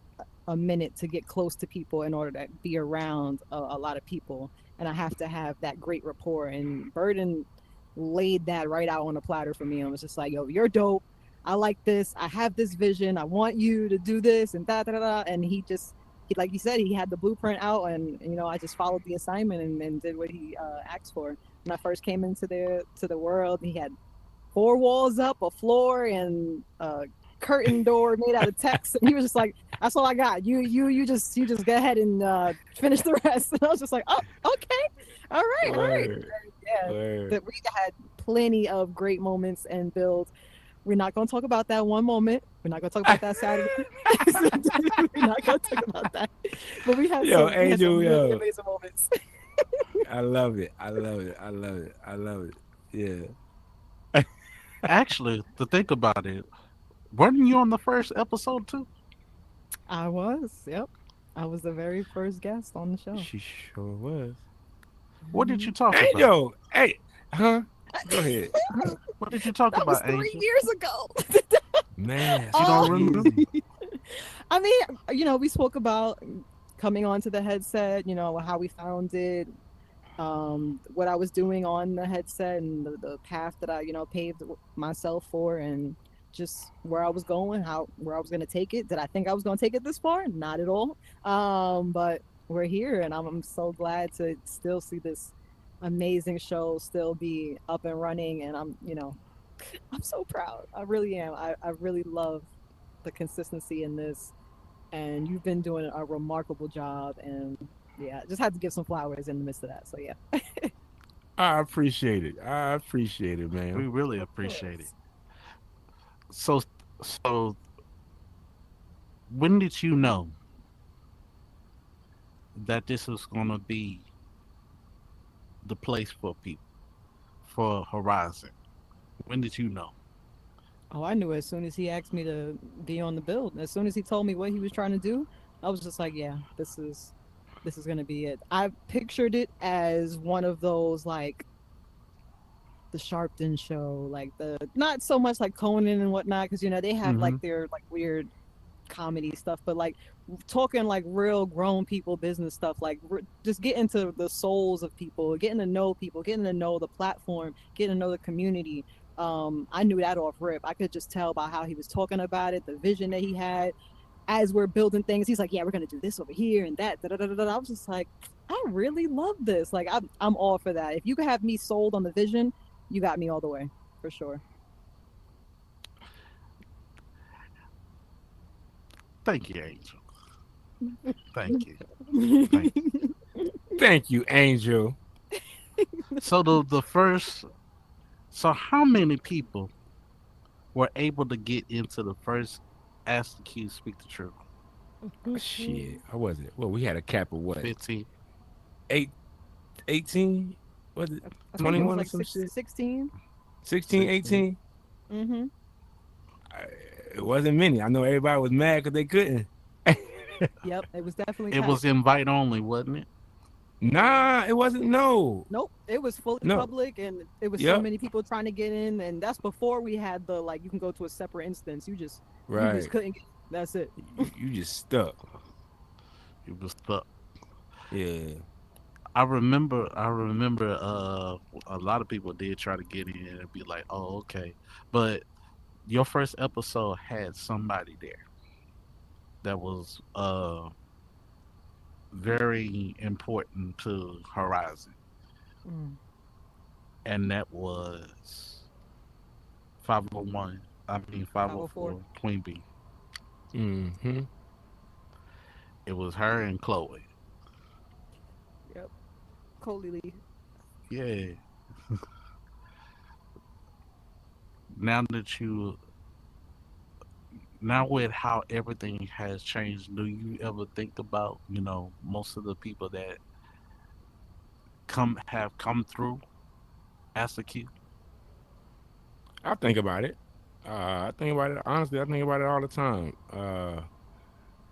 a minute to get close to people in order to be around a lot of people. And I have to have that great rapport. And Burden laid that right out on a platter for me. I was just like, yo, you're dope. I like this. I have this vision. I want you to do this and da da da. Da. And like you said, he had the blueprint out, and I just followed the assignment and did what he asked for. When I first came into the world, he had 4 walls up, a floor, and a curtain door made out of text, and he was just like, "That's all I got. You just go ahead and finish the rest." And I was just like, "Oh, okay, all right." Word, Yeah, word. we had plenty of great moments and builds. We're not going to talk about that one moment. We're not going to talk about that Saturday. We're not going to talk about that. But we had Yo, some Angel, really yo. amazing moments. I love it. Yeah. Actually, to think about it, weren't you on the first episode too? I was. Yep. I was the very first guest on the show. She sure was. What did you talk about? Angel, hey, huh? Go ahead. What did you talk That was about, 3 Angel? years ago. Man, You Oh. don't remember? I mean, we spoke about coming onto the headset, how we found it, what I was doing on the headset and the path that I, paved myself for, and just where I was going, where I was going to take it. Did I think I was going to take it this far? Not at all. But we're here, and I'm so glad to still see this amazing show still be up and running, and I'm so proud. I really am. I really love the consistency in this, and you've been doing a remarkable job, and yeah, just had to give some flowers in the midst of that. So yeah. I appreciate it, We man. really appreciate it. So when did you know that this was gonna be the place for people, for Horizon? When did you know? Oh, I knew as soon as he asked me to be on the build. As soon as he told me what he was trying to do, I was just like, yeah, this is gonna be it. I pictured it as one of those like the Sharpton show, like the not so much like Conan and whatnot, because they have like their like weird comedy stuff, but like talking like real grown people business stuff, like just getting to the souls of people, getting to know people, getting to know the platform, getting to know the community. I knew that off rip. I could just tell by how he was talking about it, the vision that he had as we're building things. He's like, yeah, we're gonna do this over here and that. Da, da, da, da, da. I was just like, I really love this. Like I'm all for that. If you could have me sold on the vision you got me all the way for sure. Thank you, Angel. Thank you. Thank you. Thank you, Angel. So the first. So how many people were able to get into the first Ask the Q Speak the Truth? Shit, how was it? Well, we had a cap of what? 15. Eight, 18? Was it I think it was 21 or like some shit? 16. 16, 16. 18? Mm-hmm. It wasn't many. I know everybody was mad because they couldn't. Yep, it was definitely It was packed. invite only, wasn't it? Nah, it wasn't. No, Nope, it was fully no. public, and it was so Yep. many people trying to get in, and that's before we had the like you can go to a separate instance. You just Right. couldn't get. That's it. You just stuck. It was stuck. Yeah. I remember a lot of people did try to get in and be like, "Oh, okay." But your first episode had somebody there that was very important to Horizon, Mm. and that was 501. I mean 504. 504 Queen Bee. Mm-hmm. It was her and Chloe. Yep. Coley Lee. Yeah. Now that you now with how everything has changed, do you ever think about, most of the people that come through as a Q? I think about it. I think about it. Honestly, I think about it all the time.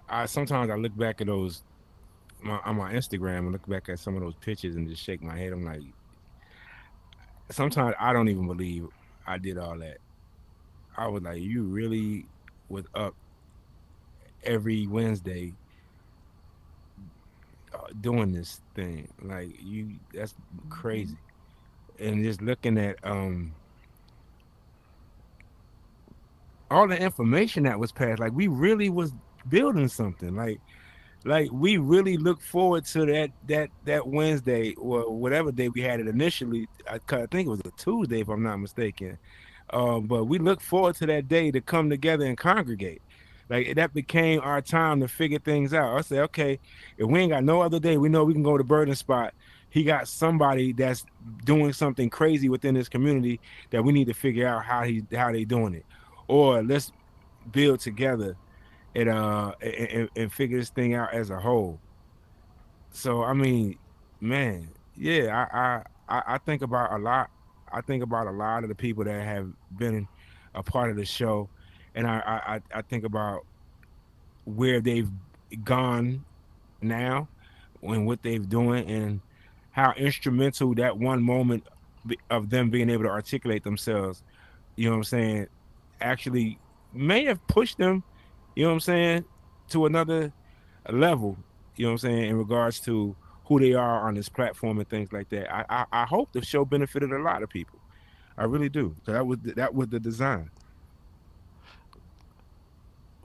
I sometimes I look back at those on my Instagram and look back at some of those pictures and just shake my head. I'm like, sometimes I don't even believe I did all that. I was like, you really was up every Wednesday doing this thing. Like that's crazy. And just looking at all the information that was passed, like we really was building something. Like we really look forward to that Wednesday or whatever day we had it initially. I think it was a Tuesday if I'm not mistaken. But we look forward to that day to come together and congregate. Like that became our time to figure things out. I say, okay, if we ain't got no other day, we know we can go to Burden Spot. He got somebody that's doing something crazy within his community that we need to figure out how they doing it, or let's build together and figure this thing out as a whole. So I mean, man, yeah, I think about a lot. I think about a lot of the people that have been a part of the show, and I think about where they've gone now and what they've doing and how instrumental that one moment of them being able to articulate themselves, you know what I'm saying, actually may have pushed them, you know what I'm saying, to another level, you know what I'm saying, in regards to who they are on this platform and things like that. I hope the show benefited a lot of people. I really do. So that was the design.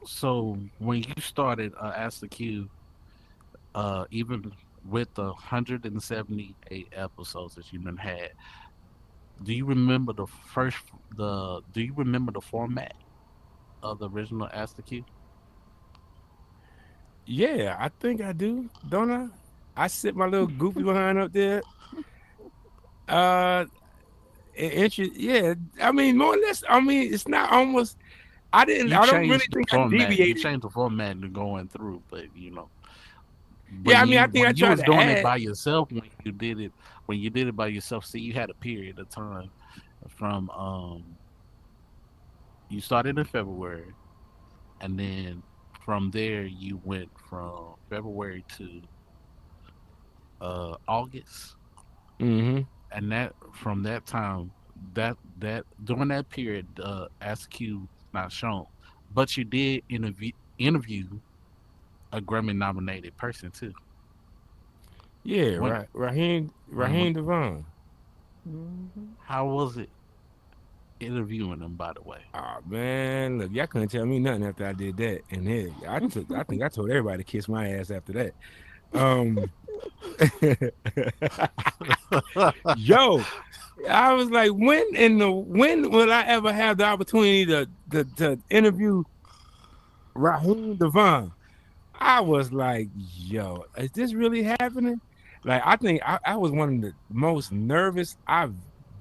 So when you started Ask the Q, even with the 178 episodes that you've been had, do you remember do you remember the format of the original Ask the Q? Yeah, I think I do, don't I? I sit my little goofy behind up there. Uh, yeah. I mean, more or less. I mean, it's not almost. You I don't really changed the think I format. You deviated. changed the format to going through, but Yeah, I mean, I think I when you tried was to doing it add. by yourself, when you did it by yourself, see, you had a period of time from you started in February, and then from there you went from February to August, Mm-hmm. and that from that time, that during that period, Ask Q not shown, but you did interview a Grammy nominated person too. Yeah, When right. Raheem when Devon. Mm-hmm. how was it interviewing them? By the way, Oh man, look, y'all couldn't tell me nothing after I did that. And then I think I told everybody to kiss my ass after that. Um, Yo, I was like, when will I ever have the opportunity to interview Raheem Devon? I was like, yo, is this really happening? Like, I think I was one of the most nervous I've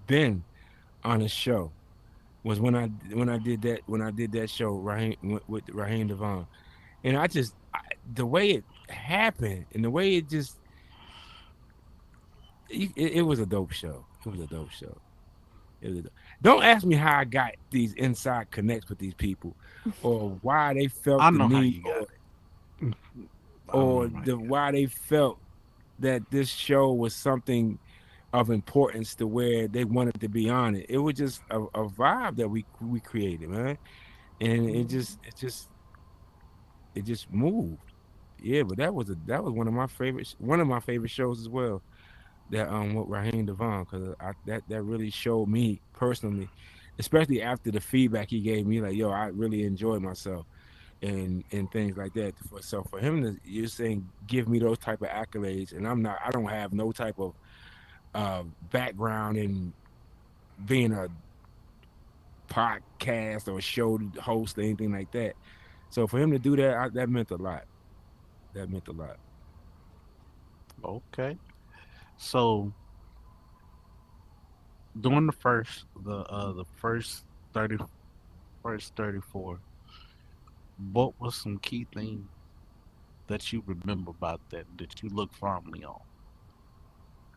been on a show was when I did that show with Raheem Devon, and the way it happened and the way it just it was a dope show. It was a dope show. Don't ask me how I got these inside connects with these people, or why they felt I the know how need, you got it. I or know how the you got why they felt that this show was something of importance to where they wanted to be on it. It was just a vibe that we created, man, and it just moved. Yeah, but that was one of my favorite shows as well. That with Raheem Devon, because that really showed me personally, especially after the feedback he gave me, like, yo, I really enjoyed myself and things like that. So for him to, you're saying, give me those type of accolades, and I don't have no type of background in being a podcast or show host or anything like that. So for him to do that, that meant a lot. That meant a lot. Okay. So during the first 30 first 34, what was some key things that you remember about that you look fondly on?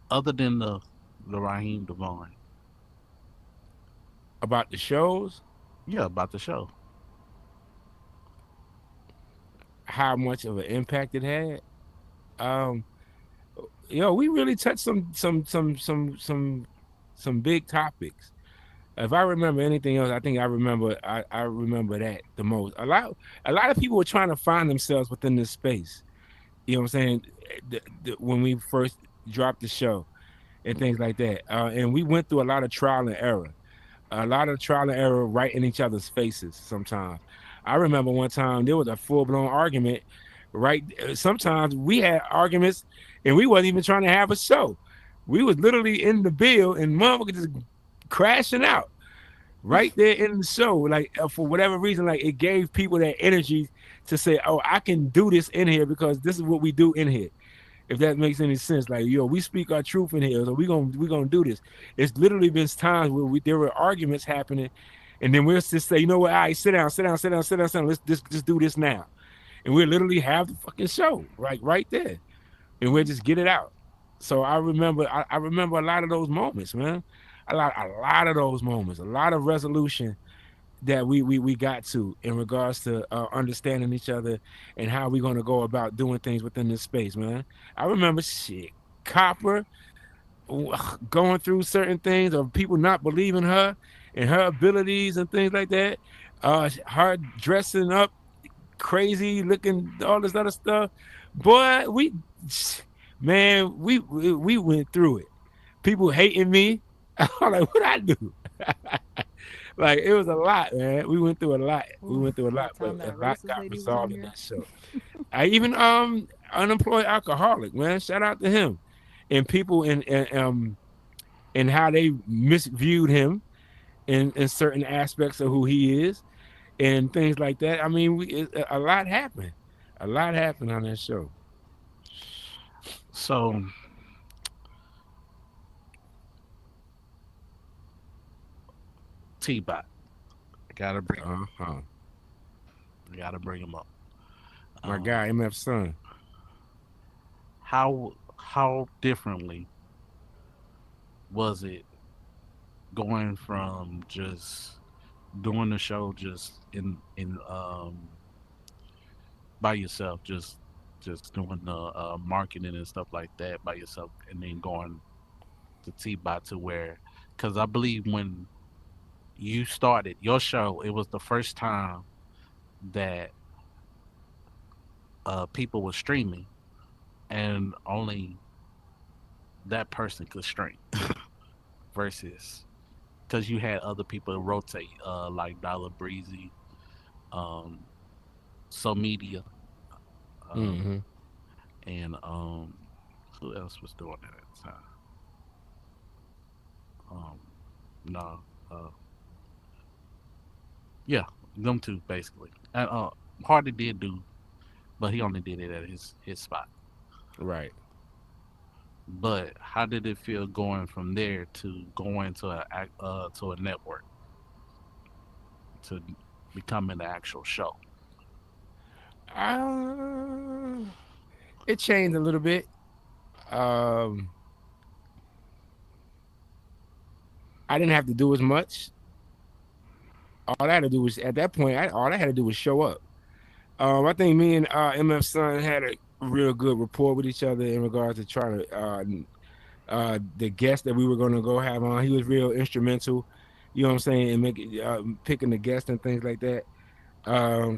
Other than the Raheem Devon. About the shows, Yeah, about the show. how much of an impact it had. Um, yo, we really touched some big topics. If I remember anything else, I think I remember that the most. A lot of people were trying to find themselves within this space. You know what I'm saying? When we first dropped the show and things like that, and we went through a lot of trial and error right in each other's faces. Sometimes I remember one time there was a full blown argument. Right, sometimes we had arguments and we wasn't even trying to have a show. We was literally in the bill and motherfucker just crashing out right there in the show, like for whatever reason, like it gave people that energy to say, oh, I can do this in here because this is what we do in here. If that makes any sense, like, yo, we speak our truth in here, so we gonna do this. It's literally been times where there were arguments happening, and then we'll just say, you know what, all right, sit down, let's just do this now, and we'll literally have the fucking show right there, and we'll just get it out. So I remember a lot of those moments, man. A lot of those moments, a lot of resolution that we got to in regards to understanding each other and how we're gonna go about doing things within this space, man. I remember shit, Copper going through certain things of people not believing her and her abilities and things like that. Her dressing up crazy, looking all this other stuff. Boy, we went through it. People hating me. I'm like, what I do? Like, it was a lot, man. We went through a lot. We Oof, went through a lot, that but time a that lot racist got lady was on resolved in here. that show. I even unemployed alcoholic, man. Shout out to him. And people and how they misviewed him in certain aspects of who he is and things like that. I mean, a lot happened. A lot happened on that show. So T Bot. I gotta bring Uh-huh. I gotta bring him up. My Um, guy, MF Son. how differently was it going from just doing the show just in by yourself, just doing the marketing and stuff like that by yourself, and then going to T-Bot to where, because I believe when you started your show, it was the first time that people were streaming, and only that person could stream versus because you had other people rotate, like Dollar Breezy, um, So Media, um, Mm-hmm. and Who else was doing that at the time? Um, no, uh, yeah, them two basically. And Hardy did do, but he only did it at his spot. Right. But how did it feel going from there to going to to a network to becoming an actual show? Uh, it changed a little bit. Um, I didn't have to do as much. All I had to do was at that point. All I had to do was show up. I think me and MF Sun had a real good rapport with each other in regards to trying to the guest that we were going to go have on. He was real instrumental, you know what I'm saying, in making picking the guest and things like that.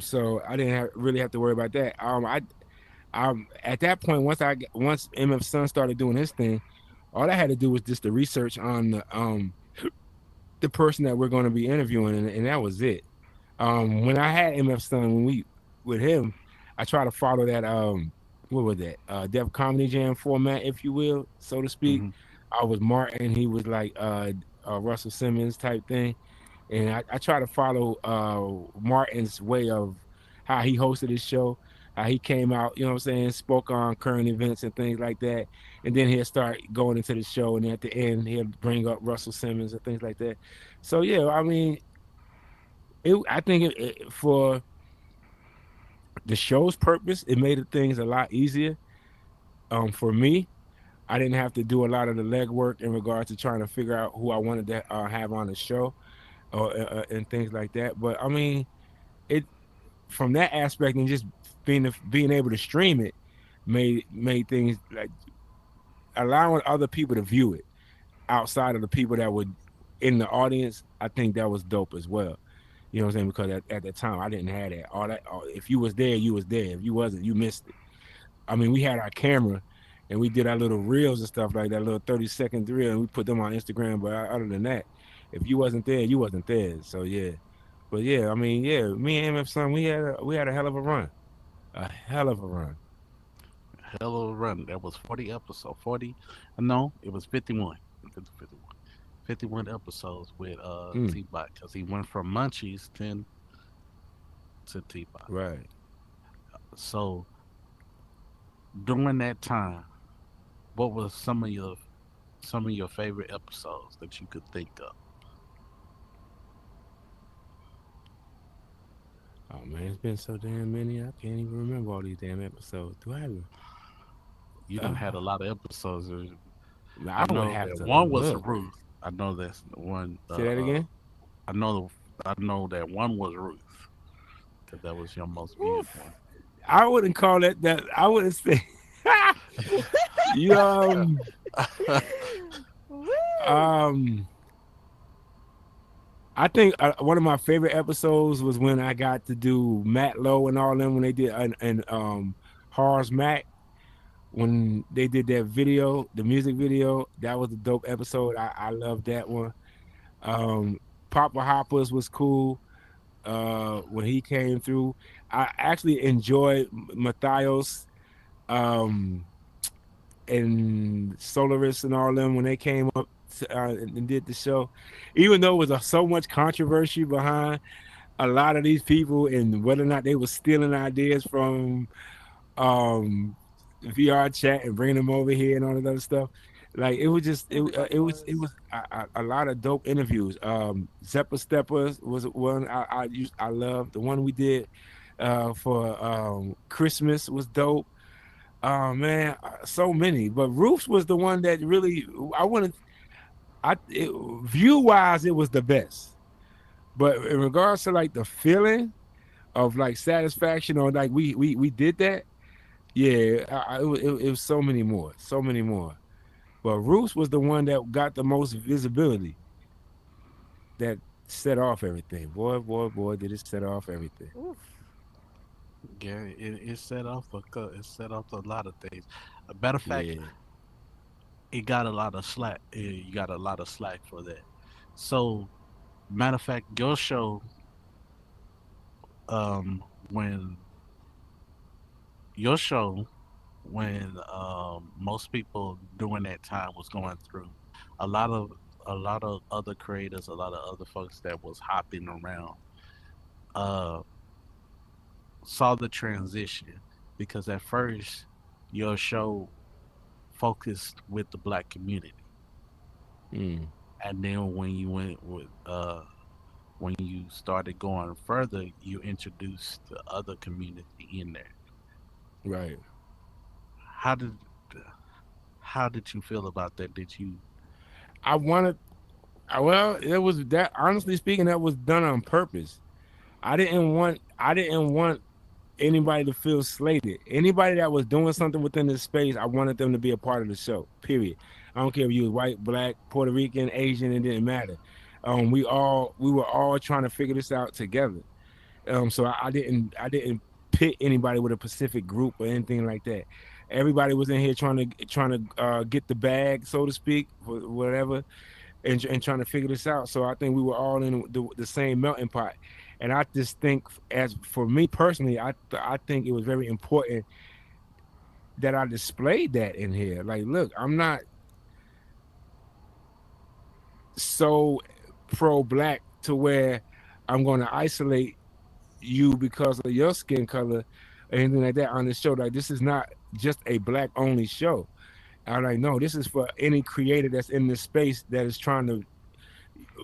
So I didn't really have to worry about that. At that point, once MF Sun started doing his thing, all I had to do was just the research on the person that we're going to be interviewing, and that was it. When I had MF Sun, when we with him, I try to follow that what was that Def Comedy Jam format, if you will, so to speak. Hmm. I was Martin, he was like Russell Simmons type thing, and I try to follow Martin's way of how he hosted his show, how he came out, you know what I'm saying, spoke on current events and things like that, and then he'll start going into the show, and at the end he'll bring up Russell Simmons and things like that. So yeah, I mean, I think for the show's purpose, it made things a lot easier. For me, I didn't have to do a lot of the legwork in regards to trying to figure out who I wanted to have on the show, or and things like that. But I mean, it from that aspect and just being able to stream it made things like allowing other people to view it outside of the people that would in the audience. I think that was dope as well. You know what I'm saying? Because at the time I didn't have that. If you was there, you was there. If you wasn't, you missed it. I mean, we had our camera and we did our little reels and stuff like that, little 30-second reel, and we put them on Instagram. But other than that, if you wasn't there, you wasn't there. So yeah. But yeah, I mean, yeah, me and MF Son, we had a hell of a run. A hell of a run. Hell of a run. That was 40 episodes. 40, no, it was 51. 51 episodes with Mm, T-Bot because he went from Munchies to T-Bot. right. So during that time, what was some of your favorite episodes that you could think of? Oh man, it's been so damn many. I can't even remember all these damn episodes. Do I have? You done had Uh, a lot of episodes. I I would know have that to one was look. Ruth. I know that's the one. Say that again. I know that one was Ruth because that was your most viewed Oof. one. I wouldn't call it that. I wouldn't say. you Woo! um. I think one of my favorite episodes was when I got to do Matt Lowe and all them when they did and Har's Mac when they did that video, the music video. That was a dope episode. I love that one. Um, Papa Hoppers was cool. When he came through, I actually enjoyed Matthias um, and Solaris and all them when they came up and did the show. Even though it was so much controversy behind a lot of these people and whether or not they were stealing ideas from um, VR chat and bringing them over here and all that other stuff. Like it was just it was a lot of dope interviews. Zeppa Steppers was one I love. The one we did for Christmas was dope. Oh man, so many. But Roofs was the one that really I wanted. View wise, it was the best. But in regards to like the feeling of like satisfaction or like we did that, yeah, it was so many more, so many more. But Roofs was the one that got the most visibility. That set off everything. Boy, did it set off everything. Oof. Yeah, it set off it set off a lot of things. A matter of fact, Yeah. it got a lot of slack. You got a lot of slack for that. So, matter of fact, your show, when your show when most people during that time was going through a lot of a lot of other creators, a lot of other folks that was hopping around, uh, saw the transition because at first your show focused with the black community, Mm, and then when you went with when you started going further, you introduced the other community in there. right. How did how did you feel about that? Did you? I wanted. Well, it was that. Honestly speaking, that was done on purpose. I didn't want. I didn't want anybody to feel slated. Anybody that was doing something within this space, I wanted them to be a part of the show. Period. I don't care if you was white, black, Puerto Rican, Asian. It didn't matter. We were all trying to figure this out together. So I didn't pit anybody with a specific group or anything like that. Everybody was in here trying to get the bag, so to speak, for whatever, and trying to figure this out. So I think we were all in the same melting pot. And I just think, as for me personally, I think it was very important that I displayed that in here. Like, look, I'm not so pro black to where I'm going to isolate you because of your skin color or anything like that on this show. Like, this is not just a black only show. I'm like, no, this is for any creator that's in this space that is trying to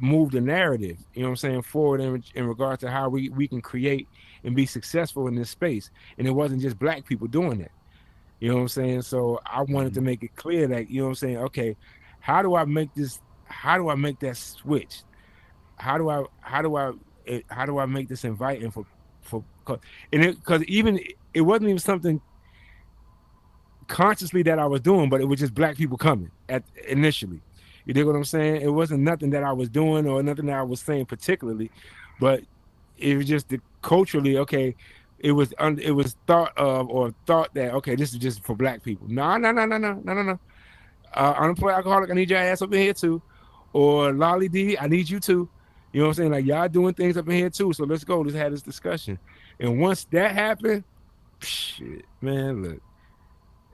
move the narrative, you know what I'm saying, forward in regard to how we can create and be successful in this space. And it wasn't just black people doing that. You know what I'm saying? So I wanted to Mhm. make it clear that, you know what I'm saying, okay, how do I make that switch? How do I make this inviting for and it because even it wasn't even something consciously that I was doing, but it was just black people coming at initially. You dig what I'm saying? It wasn't nothing that I was doing or nothing that I was saying particularly, but it was just culturally okay. It was thought of or thought that okay, this is just for black people. No, no, no, no, no, no, no, no. Unemployed alcoholic, I need your ass up in here too. Or Lolly D, I need you too. You know what I'm saying? Like y'all doing things up in here too. So let's go. Let's have this discussion. And once that happened, shit, man, look,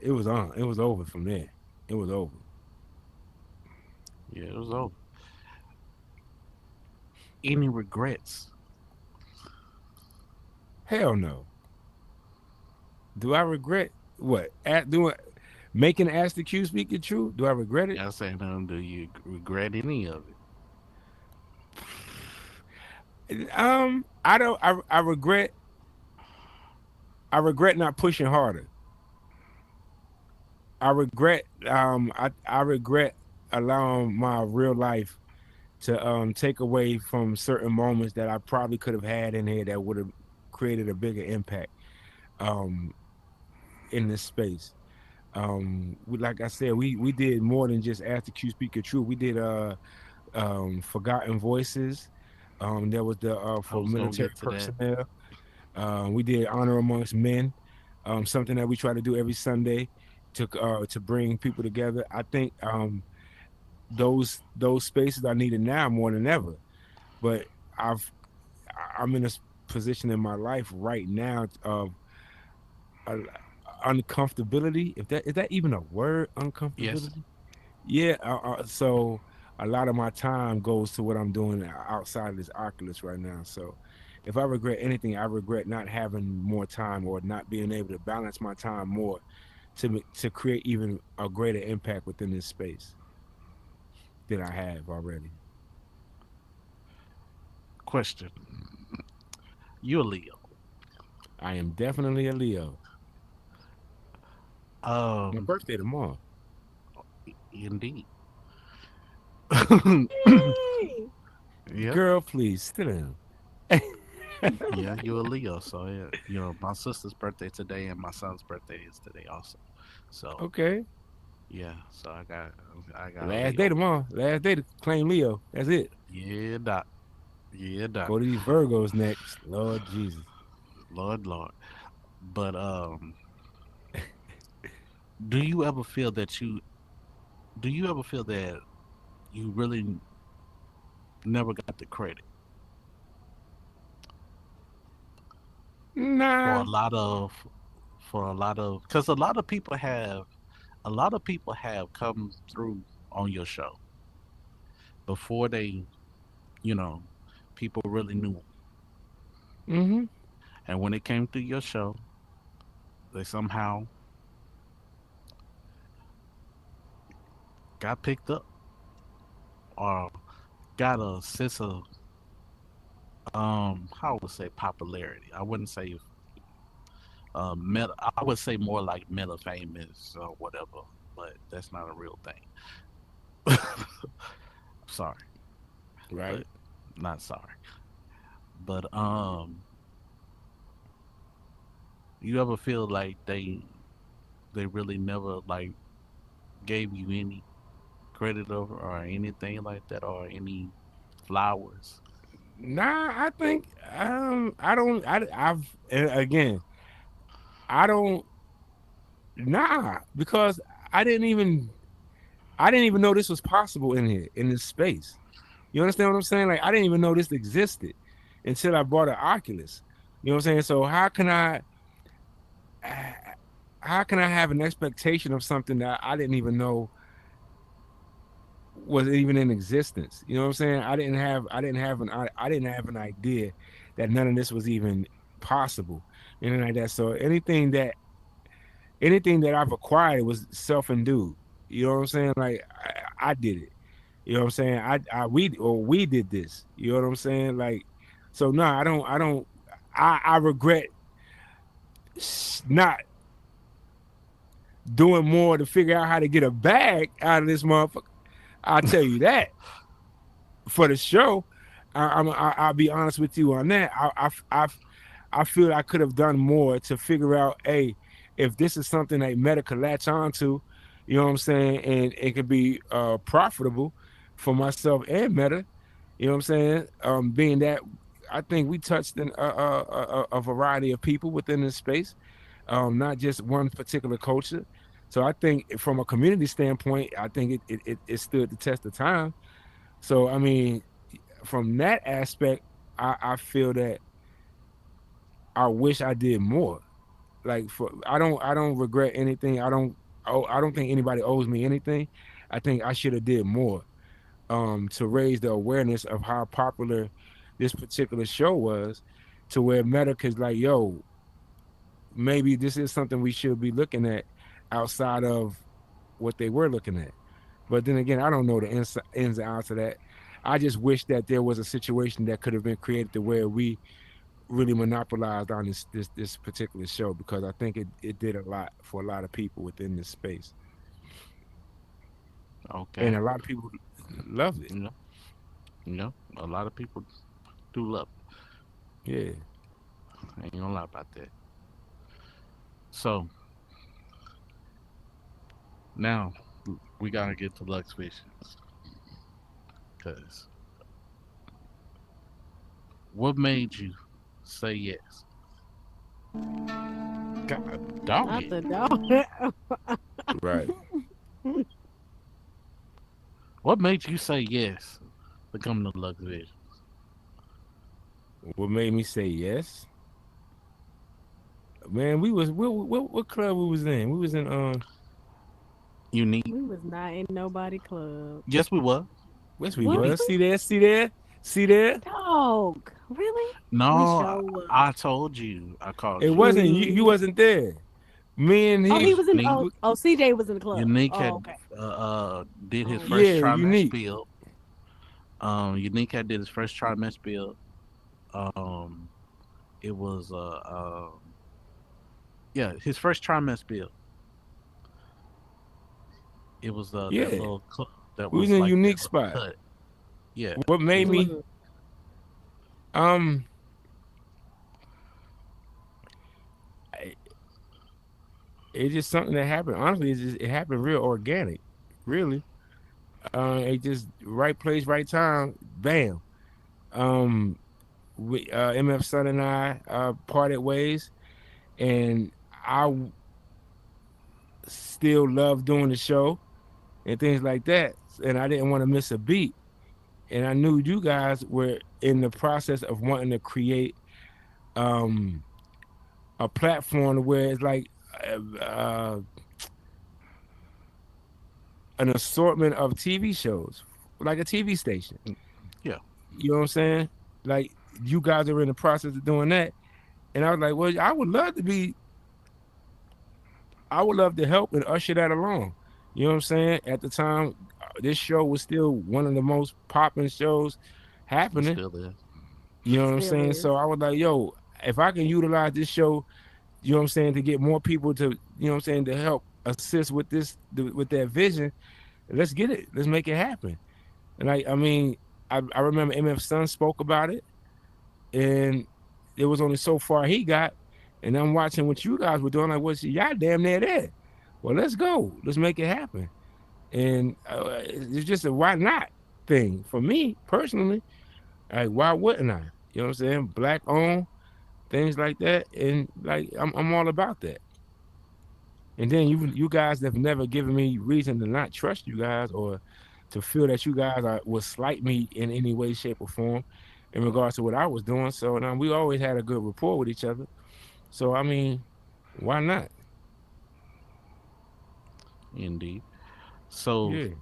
it was on. It was over from there. It was over. Yeah, it was over. Any regrets? Hell no. Do I regret what? At doing making Ask the Q speak the truth? Do I regret it? I say, do you regret any of it? I don't. I regret not pushing harder. I regret allowing my real life to take away from certain moments that I probably could have had in here that would have created a bigger impact um in this space. Like I said, we did more than just Ask the Q speak the truth. We did Forgotten Voices. There was the I for was gonna military get to that. personnel. We did Honor Amongst Men, something that we try to do every Sunday to bring people together. I think those spaces are needed now more than ever. But I've I'm in a position in my life right now of uh, uncomfortability. If that is that even a word, Yes. uncomfortability? Yeah. So a lot of my time goes to what I'm doing outside of this Oculus right now. So if I regret anything, I regret not having more time or not being able to balance my time more to create even a greater impact within this space than I have already. Question. You a Leo. I am definitely a Leo. My Um, birthday tomorrow. indeed. Yay! Yep. Girl, please sit down. Yeah, you a Leo. So yeah, my sister's birthday today and my son's birthday is today also. So Okay. yeah, so I got a Last day Leo. tomorrow. Last day to claim Leo. That's it. Yeah, doc. Yeah, doc. Go to these Virgos next. Lord Jesus. Lord, Lord. But do you ever feel that do you ever feel that you really never got the credit for a Nah. lot of for a lot of because a lot of people have come through on your show before they, you know, people really knew 'em. Mm-hmm. And when they came through your show, they somehow got picked up or got a sense of how would say popularity. I wouldn't say meta. I would say more like meta famous or whatever, but that's not a real thing. Sorry, Right. but not sorry. But you ever feel like they really never like gave you any credit or anything like that or any flowers? Nah, I think I don't I've and again, I don't nah because I didn't even I didn't even know this was possible in here in this space. You understand what I'm saying? Like I didn't even know this existed until I bought an Oculus. You know what I'm saying? So how can I have an expectation of something that I didn't even know was even in existence? You know what I'm saying? I didn't have an idea that none of this was even possible. Anything like that. So anything that I've acquired was self-induced. You know what I'm saying? Like I did it. You know what I'm saying? We did this. You know what I'm saying? Like so no, I regret not doing more to figure out how to get a bag out of this motherfucker. I'll tell you that for the show. I'll be honest with you on that. I feel I could have done more to figure out, hey, if this is something that Meta could latch on to, you know what I'm saying, and it could be profitable for myself and Meta. You know what I'm saying? Being that I think we touched in a variety of people within this space, not just one particular culture. So I think from a community standpoint, I think it stood the test of time. So I mean, from that aspect, I feel that I wish I did more. Like I don't regret anything. I don't think anybody owes me anything. I think I should have did more to raise the awareness of how popular this particular show was, to where Meta is like, yo, maybe this is something we should be looking at outside of what they were looking at. But then again, I don't know the ins and outs of that. I just wish that there was a situation that could have been created to where we really monopolized on this particular show, because I think it did a lot for a lot of people within this space, and Okay, a lot of people loved it. you know, a lot of people do love Yeah. it. I ain't gonna lie about that. So now we gotta get to Lux Visions, cause what made you say yes? God dog Not it. the dog. Right. What made you say yes to come to Lux Vision? What made me say yes? Man, we was what club we was in? We was in Unique. We was not in nobody club. Yes, we were. yes we What? was. See there. Dog. Really? We No, sure was. I told you. I called It you. wasn't you. You wasn't there. Me and Oh, he he. was in. Unique. CJ was in the club. Unique Oh, had okay. did his Oh, first Yeah, trimester unique. spiel. Unique had did his first trimester spiel. Um, it was yeah, his first trimester spiel. It was that Yeah, little club that we was was in a like that unique little spot. cut. Yeah, What it made was like me um I- it's just something that happened. Honestly, it happened real organic. Really. It just right place, right time, bam. Um we MF Son and I parted ways, and still love doing the show and things like that. And I didn't want to miss a beat. And I knew you guys were in the process of wanting to create um a platform where it's like uh, an assortment of TV shows, like a TV station. Yeah. You know what I'm saying? Like you guys are in the process of doing that, and I was like, well, I would love to help and usher that along. You know what I'm saying? At the time, this show was still one of the most popping shows It happening. still is. You know what I'm Still saying? is. So I was like, yo, if I can utilize this show, you know what I'm saying, to get more people to, you know what I'm saying, to help assist with with that vision, let's get it. Let's make it happen. And I mean, I remember MF Sun spoke about it, and it was only so far he got. And I'm watching what you guys were doing. Like, well, y'all damn near there. Well, let's go. Let's make it happen. And it's just a why not thing for me personally. Like, why wouldn't I? You know what I'm saying? Black owned, things like that, and like I'm all about that. And then you guys have never given me reason to not trust you guys or to feel that you guys would slight me in any way, shape, or form in regards to what I was doing. So now we always had a good rapport with each other. So I mean, why not? Indeed. So Yeah.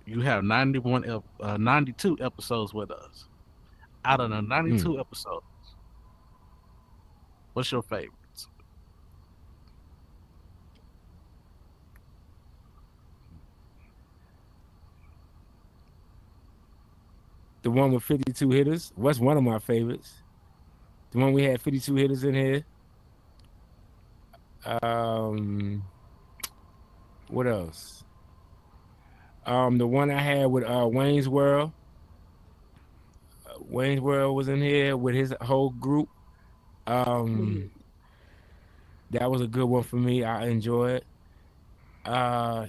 you have 92 episodes with us. Out of the Mm. 92 episodes, what's your favorites? The one with 52 hitters. What's one of my favorites? The one we had 52 hitters in here. Um, what else? The one I had with Wayne's World. Wayne's World was in here with his whole group. Um, that was a good one for me. I enjoyed. Uh,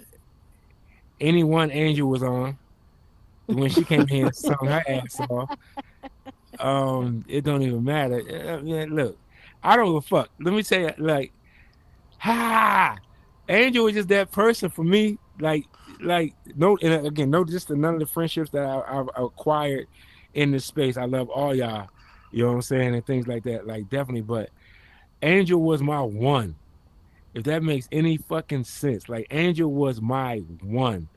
anyone Angel was on when she came here and sung her ass off. It don't even matter. Man, look, I don't give a fuck. Let me tell you, like, Angel was just that person for me. Like no, and again, no, just none of the friendships that I've acquired in this space. I love all y'all, you know what I'm saying, and things like that. Like definitely, but Angel was my one. If that makes any fucking sense, like Angel was my one.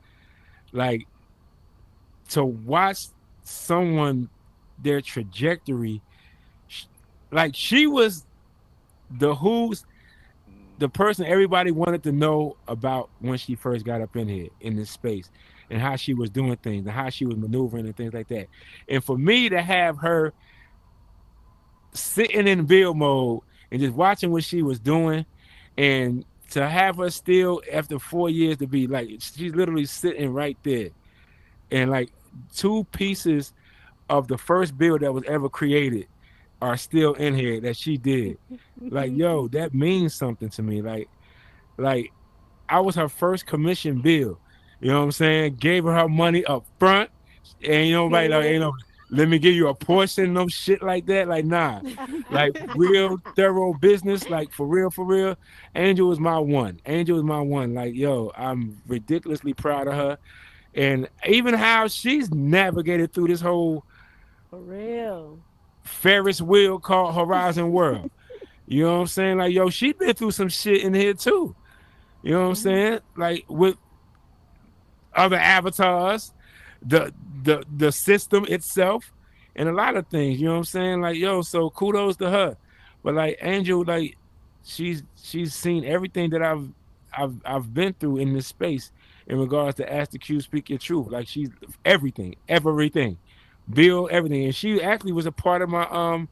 Like to watch someone their trajectory, like she was who's the person everybody wanted to know about when she first got up in here in this space and how she was doing things and how she was maneuvering and things like that. And for me to have her sitting in build mode and just watching what she was doing and to have her still after 4 years to be like, she's literally sitting right there and like two pieces of the first build that was ever created are still in here that she did. Like, yo, that means something to me. Like I was her first commission bill. You know what I'm saying? Gave her money up front. And you know, like, let me give you a portion, no shit like that. Like, nah. Like real thorough business, like for real, for real. Angel is my one. Angel is my one. Like, yo, I'm ridiculously proud of her. And even how she's navigated through this whole For real. Ferris wheel called Horizon World. You know what I'm saying? Like, yo, she been through some shit in here too. You know what I'm saying? Like with other avatars, the system itself, and a lot of things. You know what I'm saying? Like, yo, so kudos to her. But like Angel, like she's seen everything that I've been through in this space in regards to Ask the Q, Speak Your Truth. Like she's everything, Bill, everything. And she actually was a part of my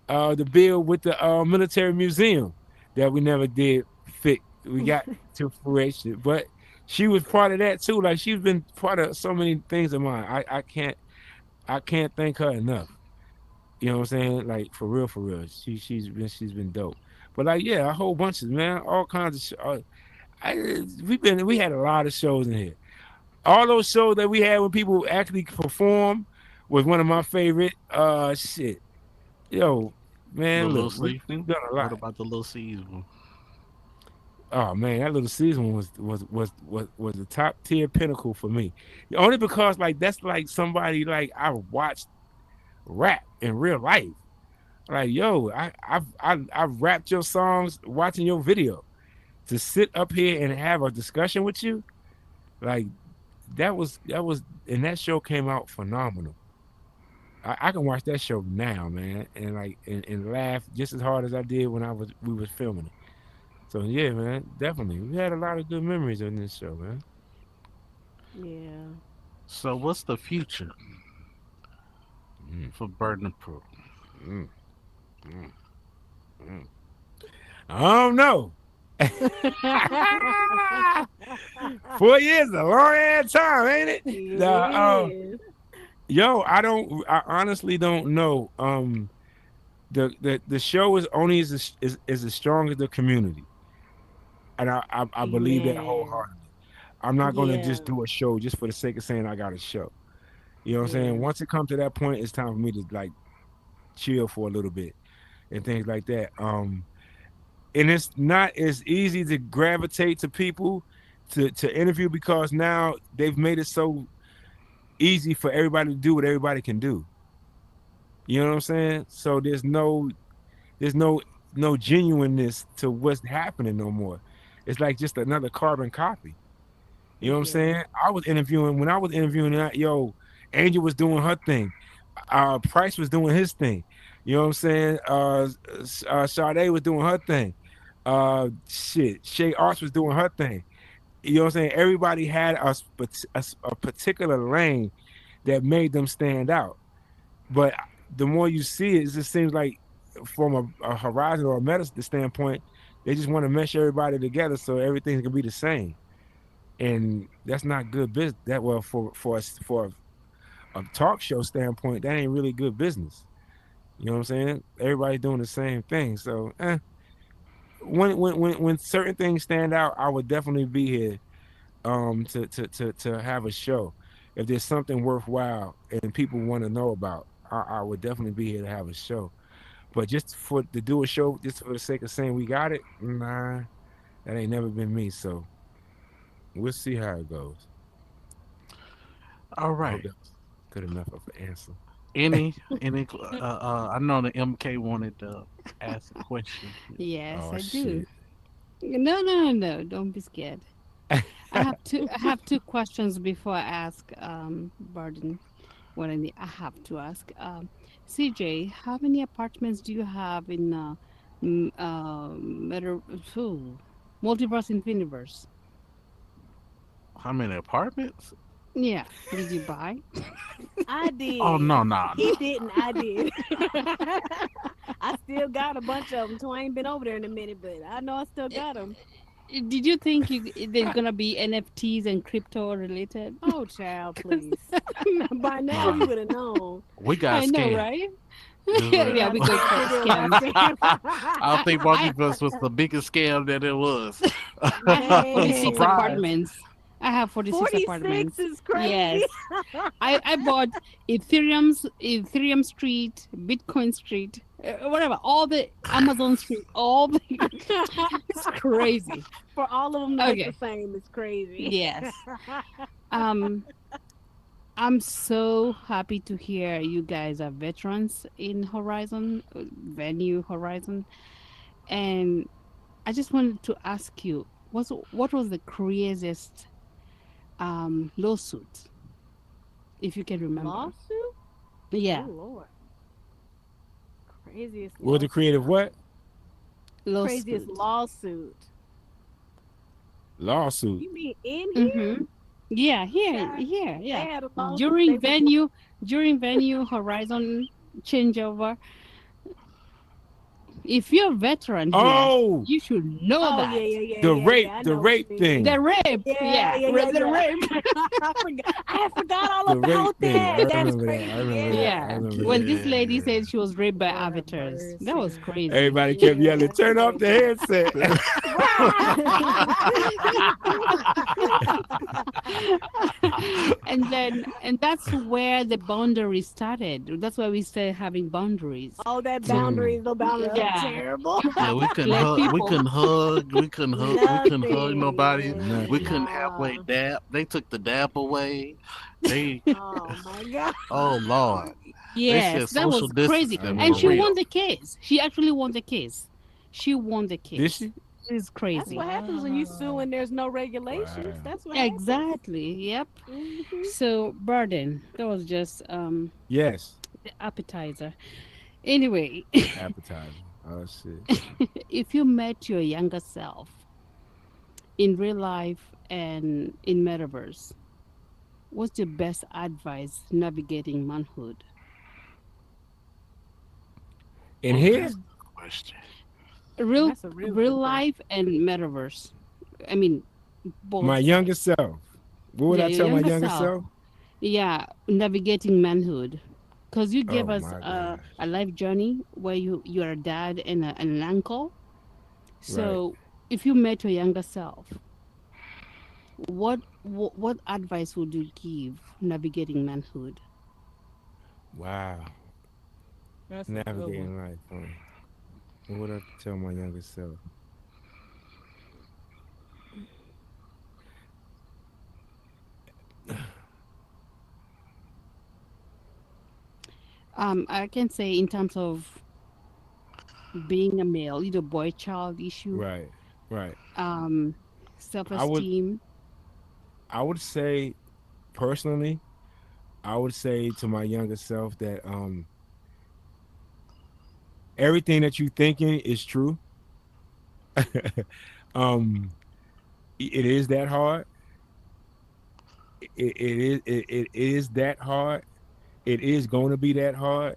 the bill with the military museum that we never did fit. We got to fruition, but she was part of that too. Like she's been part of so many things of mine. I can't thank her enough. You know what I'm saying? Like for real, for real. She's been dope. But like yeah, a whole bunch of man, all kinds of. We had a lot of shows in here. All those shows that we had when people actually perform was one of my favorite. Shit, yo, The man, Little look, C? we've done a What lot. about the Little C's one? Oh man, that little season was the top tier pinnacle for me. Only because like that's like somebody like I watched rap in real life. Like, yo, I've rapped your songs watching your video. To sit up here and have a discussion with you, like that was and that show came out phenomenal. I can watch that show now, man, and like and laugh just as hard as I did when we was filming it. So yeah, man, definitely. We had a lot of good memories on this show, man. Yeah. So what's the future Mm, for Burden of Proof? mm, mm, mm. I don't know. 4 years is a long ass time, ain't it? Nah, Yes. yo, I honestly don't know. The show is only as strong as the community. And I believe that Amen. wholeheartedly. I'm not gonna Yeah. just do a show just for the sake of saying I got a show. You know what I'm Yeah. saying? Once it comes to that point, it's time for me to like chill for a little bit and things like that. And it's not as easy to gravitate to people to interview because now they've made it so easy for everybody to do what everybody can do. You know what I'm saying? So there's no genuineness to what's happening no more. It's like just another carbon copy. You know what I'm Yeah. saying? When I was interviewing that, yo, Angel was doing her thing. Price was doing his thing. You know what I'm saying? Sade was doing her thing. Shay Arts was doing her thing. You know what I'm saying? Everybody had a particular lane that made them stand out. But the more you see it, it just seems like from a Horizon or a Meta standpoint, they just want to mesh everybody together so everything's gonna be the same. And that's not good business. That well for a talk show standpoint, that ain't really good business. You know what I'm saying? Everybody's doing the same thing. So when certain things stand out, I would definitely be here to have a show. If there's something worthwhile and people want to know about, I would definitely be here to have a show. But just to do a show just for the sake of saying we got it, nah, that ain't never been me. So we'll see how it goes. All I hope right. that's good enough of an answer. Any I know the MK wanted to ask a question. Yes, Oh I do. shit. No. Don't be scared. I have two questions before I ask Burden what I have to ask. CJ, how many apartments do you have in Multiverse Infiniverse? How many apartments? Yeah, did you buy? I did. Oh no. He didn't. I did. I still got a bunch of them, so I ain't been over there in a minute, but I know I still got them. Did you think there's gonna be NFTs and crypto related? Oh, child, please. By now you would have known. We got I know, scammed. right? This Yeah, we go for scams. I think Multiverse was the biggest scam that it was. I have 46 Surprise. apartments. I have 46 apartments. 46 is crazy. Yes. I bought Ethereum Street, Bitcoin Street, whatever, all the Amazon Street, all the it's crazy. For all of them to look Okay. the same, it's crazy. Yes. I'm so happy to hear you guys are veterans in Horizon, Venue Horizon. And I just wanted to ask you, what was the craziest lawsuit, if you can remember? Lawsuit? Yeah, Oh, Lord. Craziest Well, the lawsuit. creative what? Craziest lawsuit. Lawsuit. You mean in here? Mm-hmm. Yeah, Yeah. yeah. They had a lawsuit. During They- venue Horizon changeover. If you're a veteran here, Oh, you should know Oh, that. yeah. the yeah, rape, yeah, I the know what rape you mean. thing. The rape. Yeah. The rape. I forgot all The rape about thing. I that. That's remember crazy. that. I remember that. I Yeah. remember When that. this lady Yeah. said she was raped by Lord have avatars, mercy. that was crazy. Everybody kept Yeah. yelling, "Turn off the headset." and that's where the boundary started. That's why we started having boundaries. Oh, that boundaries, the boundaries are Yeah. terrible. Yeah, we couldn't Let hug. We people. couldn't hug. We couldn't hug. We couldn't hug nobody. Nothing. We Nothing. couldn't halfway Nah. dap. They took the dap away. They, Oh my God. oh Lord, they Yes, said that social was crazy. distancing And for she real. won the case. She actually won the case. She won the Did case. she? She's That's crazy. what happens when you sue and there's no regulations. Wow. That's what happens. Exactly. Yep. Mhm. So, Burden, that was just Yes. the appetizer. Anyway, Appetizer. Oh shit. if you met your younger self in real life and in metaverse, what's your best advice navigating manhood? In here, That's the question. Real That's a real real good question. life and metaverse. I mean, my both younger sides. self. What would Yeah, I your tell my younger younger self. self? Yeah, navigating manhood. Because you gave Oh us my gosh. a life journey where you're a dad and an uncle. Right. So if you met your younger self, what advice would you give navigating manhood? Wow. That's a good one. Navigating life. What would I tell my younger self? I can say in terms of being a male, boy child issue, Right. Right. um, self I would esteem. I would say personally, I would say to my younger self that everything that you thinking is true. um it is that hard. It is that hard. It is going to be that hard.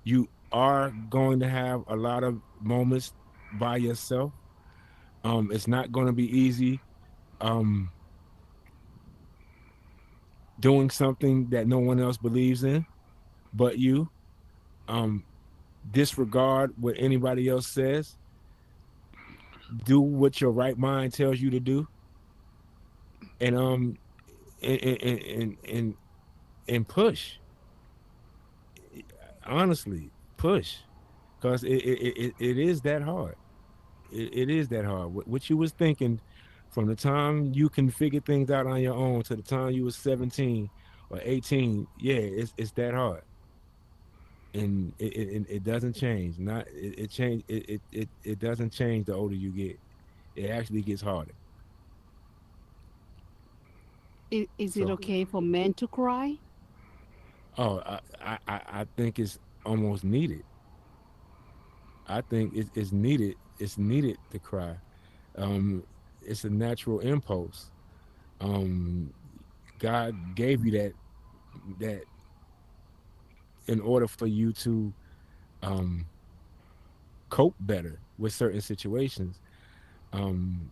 You are going to have a lot of moments by yourself. It's not going to be easy. Um, doing something that no one else believes in but you. Um, disregard what anybody else says. Do what your right mind tells you to do, and and and push. Honestly, push, because it is that hard. It is that hard. What you was thinking from the time you can figure things out on your own to the time you was 17 or 18, yeah, it's that hard. And it doesn't change. Not it change it doesn't change the older you get. It actually gets harder. Is it So, okay for men to cry? oh, I think it's almost needed. I think it's needed. It's needed to cry. Um, it's a natural impulse. Um, God gave you that in order for you to um, cope better with certain situations. Um,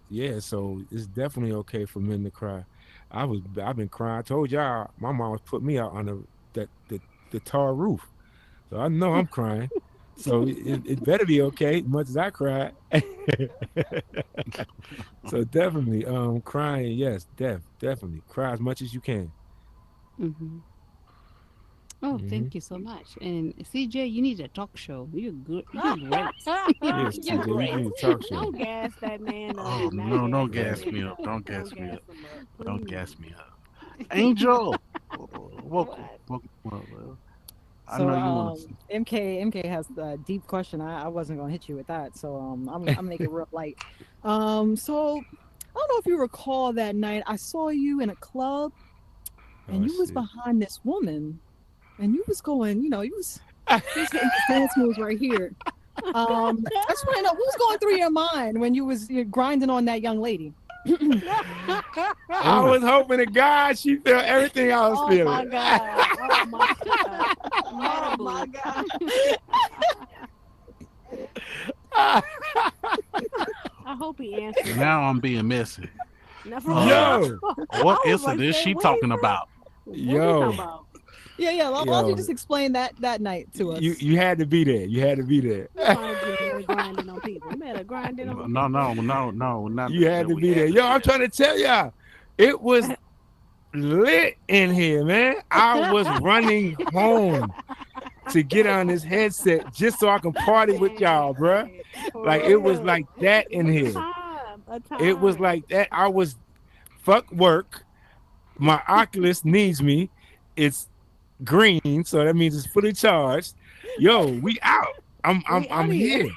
yeah, so it's definitely okay for men to cry. I've been crying. I told y'all my mom was put me out on the tar roof, so I know I'm crying. So it better be okay, as much as I cried. So definitely, crying, yes, definitely cry as much as you can. Hmm. Oh, Hmm. thank you so much. And CJ, you need a talk show. You're good. You're great. Yes, You're TJ, you great. need a talk show. Don't gas that man up. Oh Do not no, gas don't that Right. gas man me up. up. Don't Don't gas me gas up. him up, Don't please. gas me up. Angel, welcome. What? Well, I So know you want to. MK has a deep question. I wasn't gonna hit you with that. So I'm make it real light. So I don't know if you recall that night I saw you in a club and Oh you was shit. behind this woman and you was going, you was hitting this dance moves right here. I just want to know what was going through your mind when you're grinding on that young lady. I was hoping to God she felt everything I was Oh my feeling. God. Oh my God. Meta Oh my boob. God. I hope he answered that. Now I'm being messy. Now for Uh, real. Yo, what I was like, incident is say, she what he talking say? about? What we yo, talking about? Yeah. Why don't you yo. just explain that night to You us? you had to be there. You had to be there. You trying to get mad grinding on people. Mad grinding on No, people. no, no, no, not You had that to we be had there. to Yo, be I'm there. trying to tell y'all, it was lit in here, man. I was running home to get on this headset just so I can party with y'all, bruh. For Like it was real. like that in A here. time, a It was time. like that. I was fuck work. My Oculus needs me. It's green, so that means it's fully charged. Yo, we out. I'm I'm We I'm out here.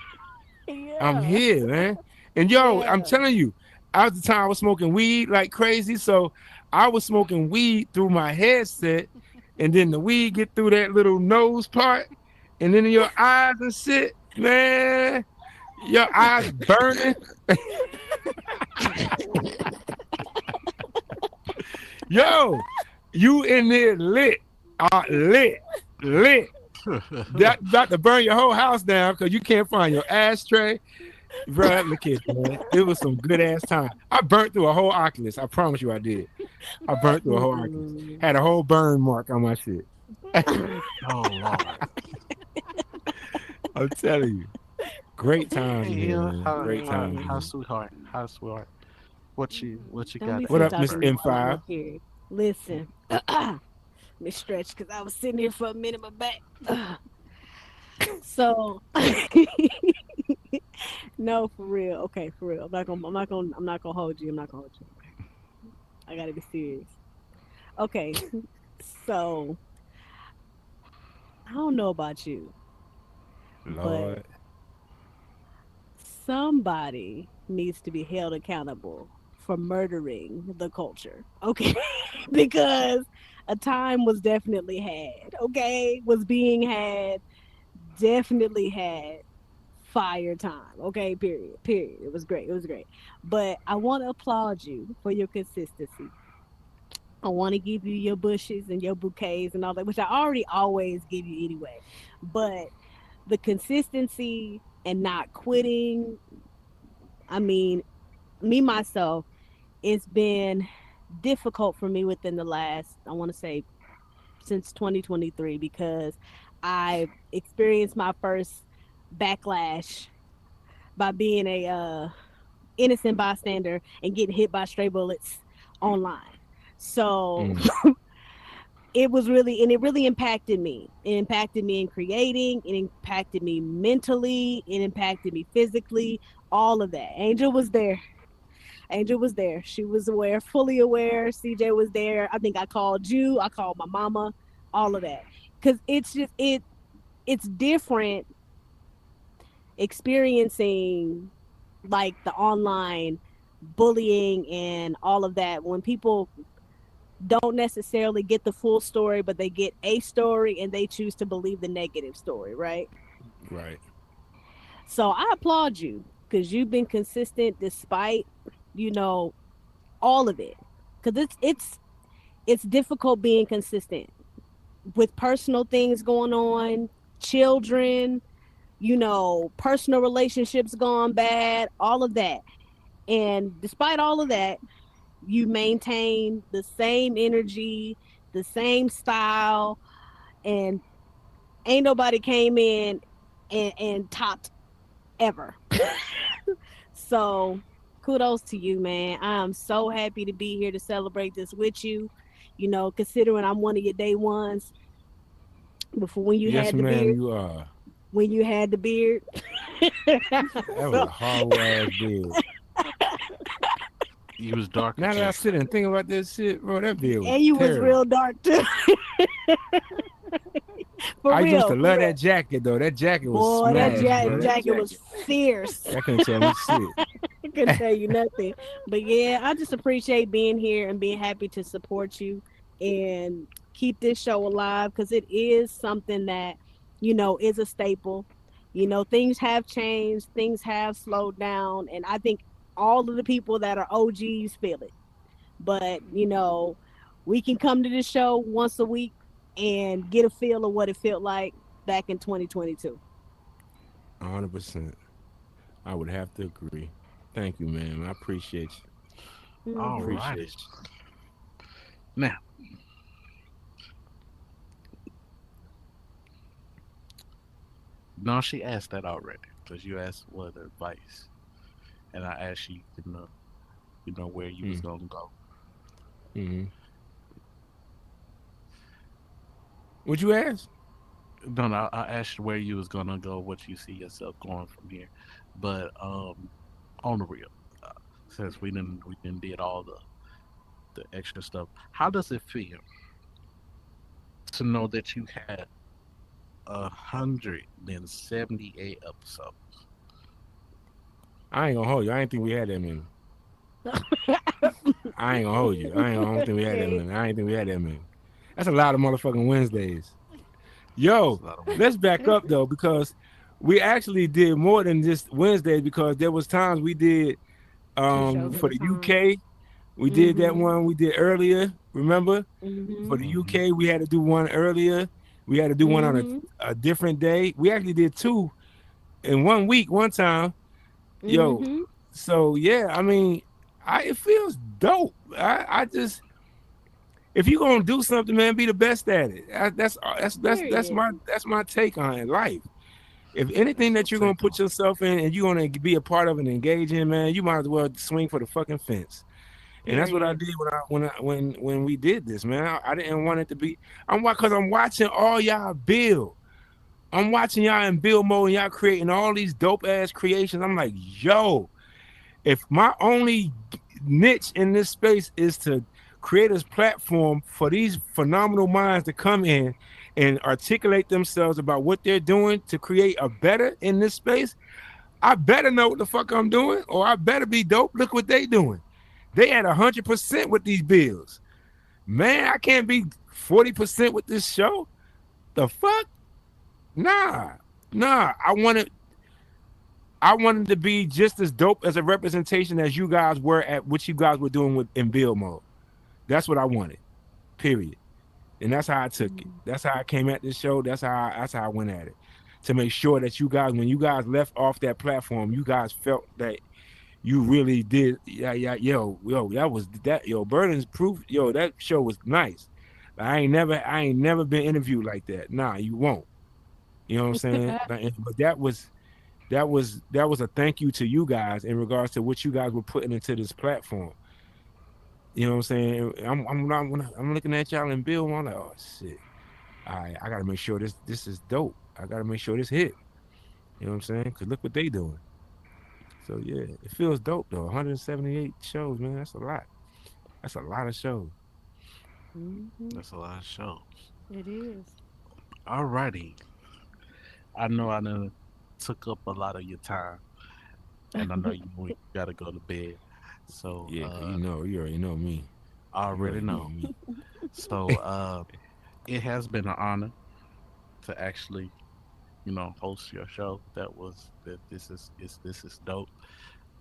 here. I'm Yeah. here, man. And yo, I'm Yeah. telling you, at the time I was smoking weed like crazy. So I was smoking weed through my headset, and then the weed get through that little nose part, and then in your eyes and shit, man. Your eyes burning. Yo, you in there lit. Lit. That about to burn your whole house down because you can't find your ashtray. Bro, look at man. It was some good ass time. I burnt through a whole Oculus. I promise you I did. I burnt through a whole Oculus. Mm. Had a whole burn mark on my shit. Oh Lord. I'm telling you. Great times Hey, in here, Hill, man. how, Great how, times in how here. sweetheart? How sweetheart? What you Don't be got? What sitting up, Miss talking to me while I'm M5? up here. Listen. Me stretch because I was sitting here for a minute, my back. So no, for real. Okay, for real. I'm not gonna hold you. I'm not gonna hold you. I gotta be serious. Okay. So I don't know about you, but Lord. somebody needs to be held accountable for murdering the culture. Okay. Because a time was definitely had. Okay. Was being had, definitely had fire time. Okay. Period. Period. It was great. It was great. But I want to applaud you for your consistency. I want to give you your bushes and your bouquets and all that, which I already always give you anyway. But the consistency and not quitting, I mean, me myself, it's been difficult for me within the last, I want to say, since 2023 because I experienced my first backlash by being a innocent bystander and getting hit by stray bullets online. So Mm. it was really, and it really impacted me. It impacted me in creating, it impacted me mentally, it impacted me physically, all of that. Angel was there. Angel was there. She was aware, fully aware. CJ was there. I think I called you. I called my mama. All of that, because it's just it's different experiencing like the online bullying and all of that when people don't necessarily get the full story, but they get a story and they choose to believe the negative story, right? Right. So I applaud you because you've been consistent despite, you know, all of it. Because it's difficult being consistent with personal things going on, children, personal relationships gone bad, all of that. And despite all of that, you maintain the same energy, the same style, and ain't nobody came in and topped ever. So kudos to you, man. I'm so happy to be here to celebrate this with you. Considering I'm one of your day ones before when you Yes, had the ma'am, beard, you are. when you had the beard. That was So, a horrible ass beard. You was darker Now that I too. sit and think about this shit, bro, that beard was and you was terrible. real dark too. For I used to real, for love real. that jacket though. That jacket was Boy, that smashed, bro. That jacket was jacket. fierce. I couldn't tell me shit. I couldn't tell you nothing. But yeah, I just appreciate being here and being happy to support you and keep this show alive because it is something that, is a staple. Things have changed, things have slowed down, and I think all of the people that are OGs feel it. But, we can come to this show once a week and get a feel of what it felt like back in 2022. 100%. I would have to agree. Thank you, man. I appreciate you. All Mhm. righty. Appreciate you. Now, no, she asked that already because you asked what advice, and I asked you, where you was Mm. gonna go. Mm-hmm. What you ask? No, no, I asked where you was gonna go, what you see yourself going from here, but on the real, uh, since we didn't did all the extra stuff, how does it feel to know that you had 178 episodes? I ain't gonna hold you. I ain't think we had that many. I ain't gonna hold you. I don't think we had that Okay. many. I ain't think we had that many. That's a lot of motherfucking Wednesdays. Yo, That's a lot of let's back up though, because we actually did more than just Wednesdays, because there was times we did Two shows at for a the time. UK. We did that Mhm. one we did earlier, remember? For Mhm. the hmm UK, we had to do one earlier. We had to do one on Mhm. a different day. We actually did two in 1 week, one time. Yo, Mhm. so yeah, I mean, it feels dope. I just, if you gonna do something, man, be the best at it. Period. That's my take on it. Life. If anything That's your that you're gonna take put on. yourself in and you're gonna be a part of and engage in, man, you might as well swing for the fucking fence. And that's what I Period. did when we did this, man. I didn't want it to be. Because I'm watching all y'all build. I'm watching y'all in build mode and y'all creating all these dope ass creations. I'm like, yo, if my only niche in this space is to create a platform for these phenomenal minds to come in and articulate themselves about what they're doing to create a better in this space, I better know what the fuck I'm doing, or I better be dope. Look what they doing. They at 100% with these bills. Man, I can't be 40% with this show. The fuck? Nah. Nah. I wanted to be just as dope as a representation as you guys were at what you guys were doing with in build mode. That's what I wanted. Period. And that's how I took it. Mhm. That's how I came at this show. That's how I went at it. To make sure that you guys, when you guys left off that platform, you guys felt that you really did. Yeah, yeah, yo, that was that. Yo, Burden's proof. Yo, that show was nice. I ain't never been interviewed like that. Nah, you won't. You know what I'm saying? But that was a thank you to you guys in regards to what you guys were putting into this platform. You know what I'm saying? I'm looking at y'all and Bill. I'm like, oh shit. I gotta make sure this is dope. I gotta make sure this hit. You know what I'm saying? Cause look what they doing. So yeah, it feels dope though. 178 shows, man. That's a lot. That's a lot of shows. Mhm. That's a lot of shows. It is. Alrighty, I know I done took up a lot of your time, and I know you gotta go to bed. So Yeah, cause you already know me. I You already already know know. me. So it has been an honor to actually, host your show. This is dope.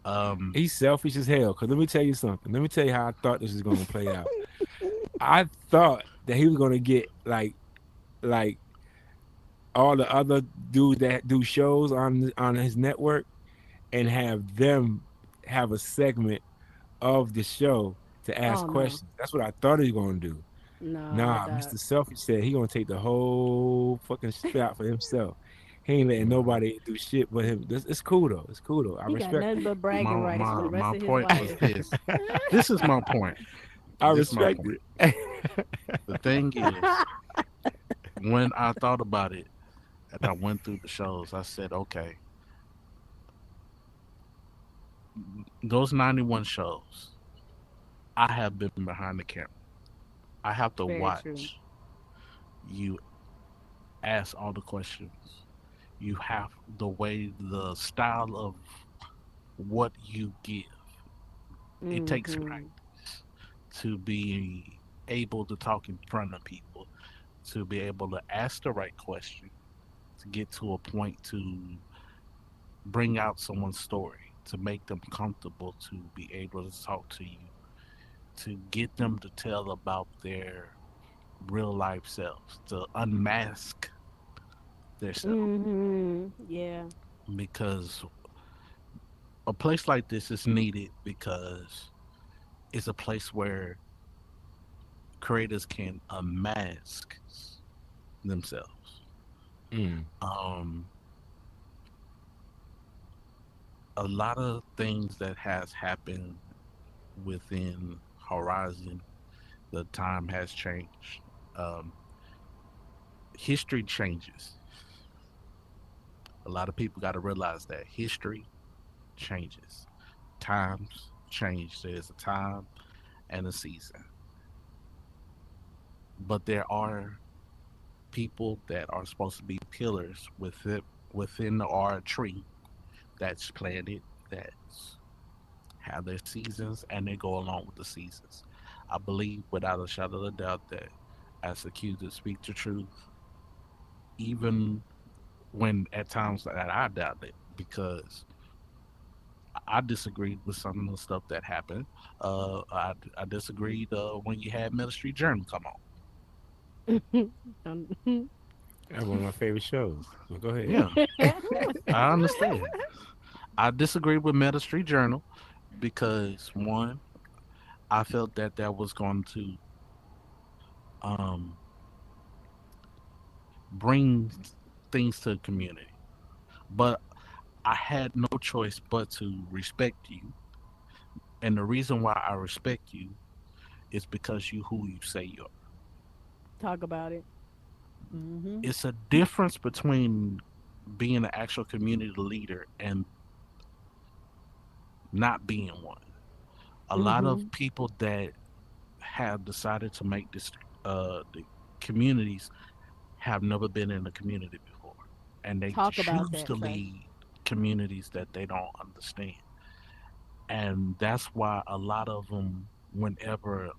Um, He's selfish as hell. Cause let me tell you something. Let me tell you how I thought this was gonna play out. I thought that he was gonna get like all the other dudes that do shows on his network and have them have a segment of the show to ask Oh no. questions. That's what I thought he was gonna do. No, Nah, that. Mr. Selfish said he gonna take the whole fucking spot for himself. He ain't letting mhm. nobody do shit but him. It's cool though. It's cool though. I He got respect nothing it. but bragging my rights for my the rest my of his point was life. this. This is my point. I This is my respect point. it. The thing is, when I thought about it and I went through the shows, I said, okay, those 91 shows, I have been behind the camera. I have to Very true. watch you ask all the questions. You have the style of what you give. It takes Mhm. practice to be able to talk in front of people, to be able to ask the right question, to get to a point to bring out someone's story, to make them comfortable, to be able to talk to you, to get them to tell about their real life selves, to unmask their self. Mhm. Yeah. Because a place like this is needed because it's a place where creators can unmask themselves. Mm. Um, a lot of things that has happened within Horizon, the time has changed. Um, history changes. A lot of people got to realize that history changes. Times change. There's a time and a season. But there are people that are supposed to be pillars within our tree that's planted, that's have their seasons, and they go along with the seasons. I believe without a shadow of a doubt that as accused to speak the truth, even when at times that I doubt it, because I disagreed with some of the stuff that happened. I disagreed when you had Ministry Journal come on. Um, That's one of my favorite shows. Well, go ahead. Yeah, I understand. I disagreed with Ministry Journal because one, I felt that that was going to um, bring things to the community. But I had no choice but to respect you. And the reason why I respect you is because you who you say you are. Talk about it. It's a difference between being an actual community leader and not being one. A lot of Mm-hmm. people that have decided to make this the communities have never been in a community before, and they Talk about choose that, to Trey. lead communities that they don't understand. And that's why a lot of them, whenever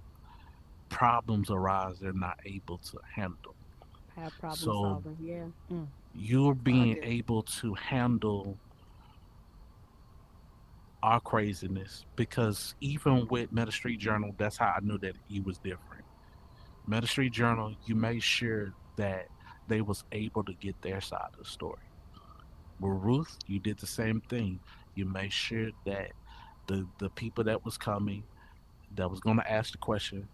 problems arise, they're not able to handle. Have problem So solving. Yeah. you're I being get it. able to handle our craziness because even with Ministry Journal, that's how I knew that you was different. Ministry Journal, you made sure that they was able to get their side of the story. With Ruth, you did the same thing. You made sure that the people that was coming, that was going to ask the question,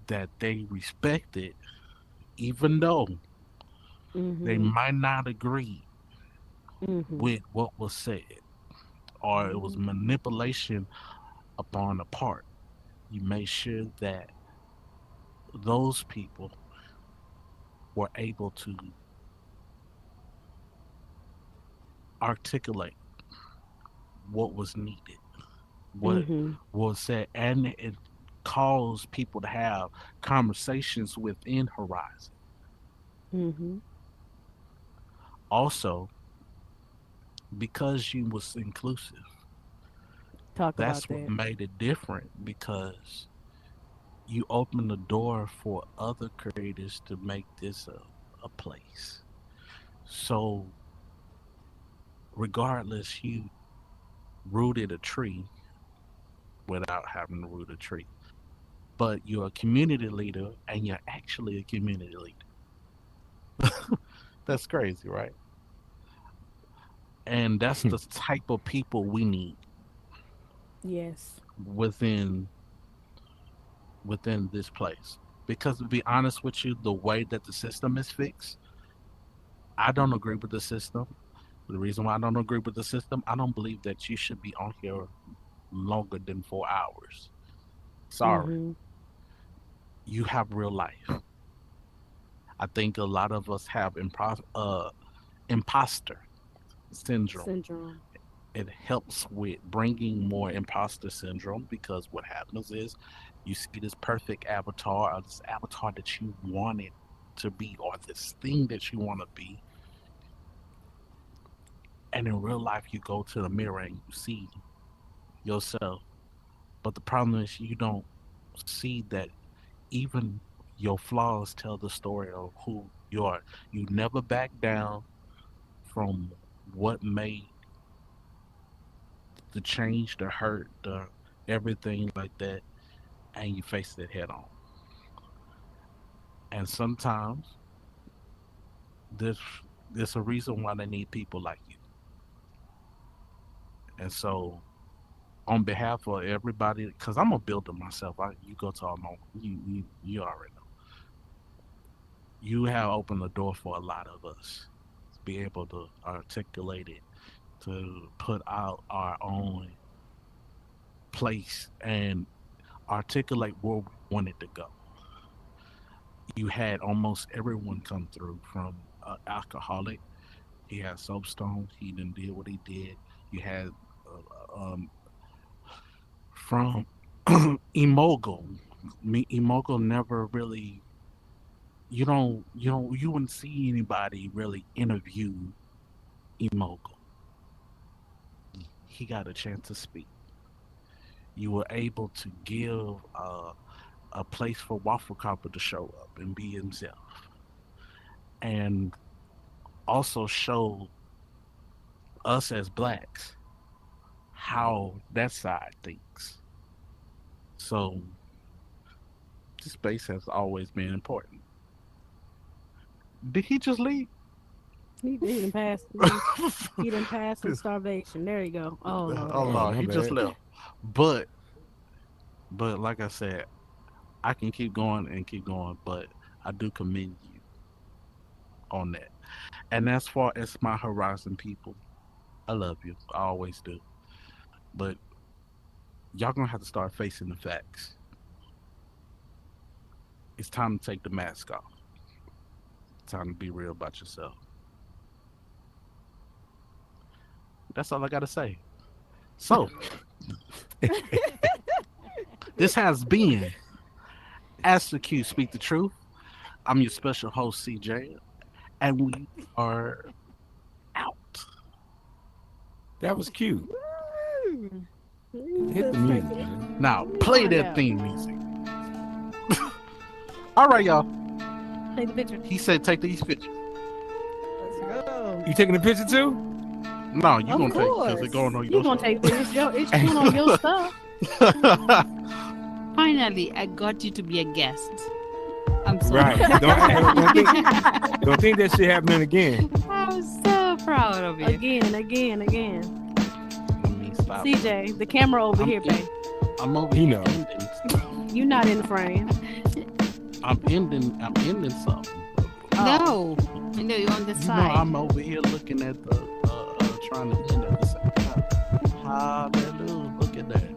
that they respected, even though they Mm-hmm. might not agree Mm-hmm. with what was said, or it was Mm-hmm. manipulation upon a part. You made sure that those people were able to articulate what was needed, what Mm-hmm. was said, and it caused people to have conversations within Horizon. Mm-hmm. Also, because you was inclusive, Talk about that's what that. made it different because you opened the door for other creators to make this a place. So regardless, you rooted a tree without having to root a tree. But you're a community leader and you're actually a community leader. That's crazy, right? And that's the type of people we need Yes. within this place. Because to be honest with you, the way that the system is fixed, I don't agree with the system. The reason why I don't agree with the system, I don't believe that you should be on here longer than 4 hours. Sorry, Mm-hmm. you have real life. I think a lot of us have imposter syndrome. Syndrome. It helps with bringing more imposter syndrome because what happens is you see this perfect avatar or this avatar that you wanted to be or this thing that you want to be, and in real life you go to the mirror and you see yourself, but the problem is you don't see that even your flaws tell the story of who you are. You never back down from what made the change, the hurt, the everything like that, and you face it head on. And sometimes there's there's a reason why they need people like you. And so, on behalf of everybody, because I'm a builder myself, you go to all my you already know. You have opened the door for a lot of us to be able to articulate it, to put out our own place and articulate where we want it to go. you had almost everyone come through from alcoholic. He had soapstone. He didn't did what he did. You had from Emogul. Emogul never really. You wouldn't see anybody really interview Emogul. He got a chance to speak. You were able to give a place for Waffle Copper to show up and be himself, and also show us as blacks how that side thinks. So this space has always been important. Did he just leave? He didn't pass. He didn't pass from starvation. There you go. Oh, Lord. Oh no, my he just bad. left. But like I said, I can keep going and keep going, but I do commend you on that. And as far as my Horizon people, I love you. I always do. But y'all gonna have to start facing the facts. It's time to take the mask off. It's time to be real about yourself. That's all I gotta say. So this has been Ask the Q Speak the Truth. I'm your special host, CJ, and we are out. That was cute. Hit the music, man. Now play that theme music. All right, y'all. Take the picture. He said take these pictures. Let's go. You taking a picture too? No, you Of gonna take because course. it's going on You your gonna show. take this? It's going on your stuff. Finally, I got you to be a guest. I'm so Right. Don't think that shit happening again. I'm so proud of you. Again. I mean, stop. CJ, the camera over I'm here, babe. I'm over He here know. ending. You not in the frame. I'm ending something. No, I know you're on the You know, side. I'm over here looking at the trying to end at the same time. Hallelujah! Look at that.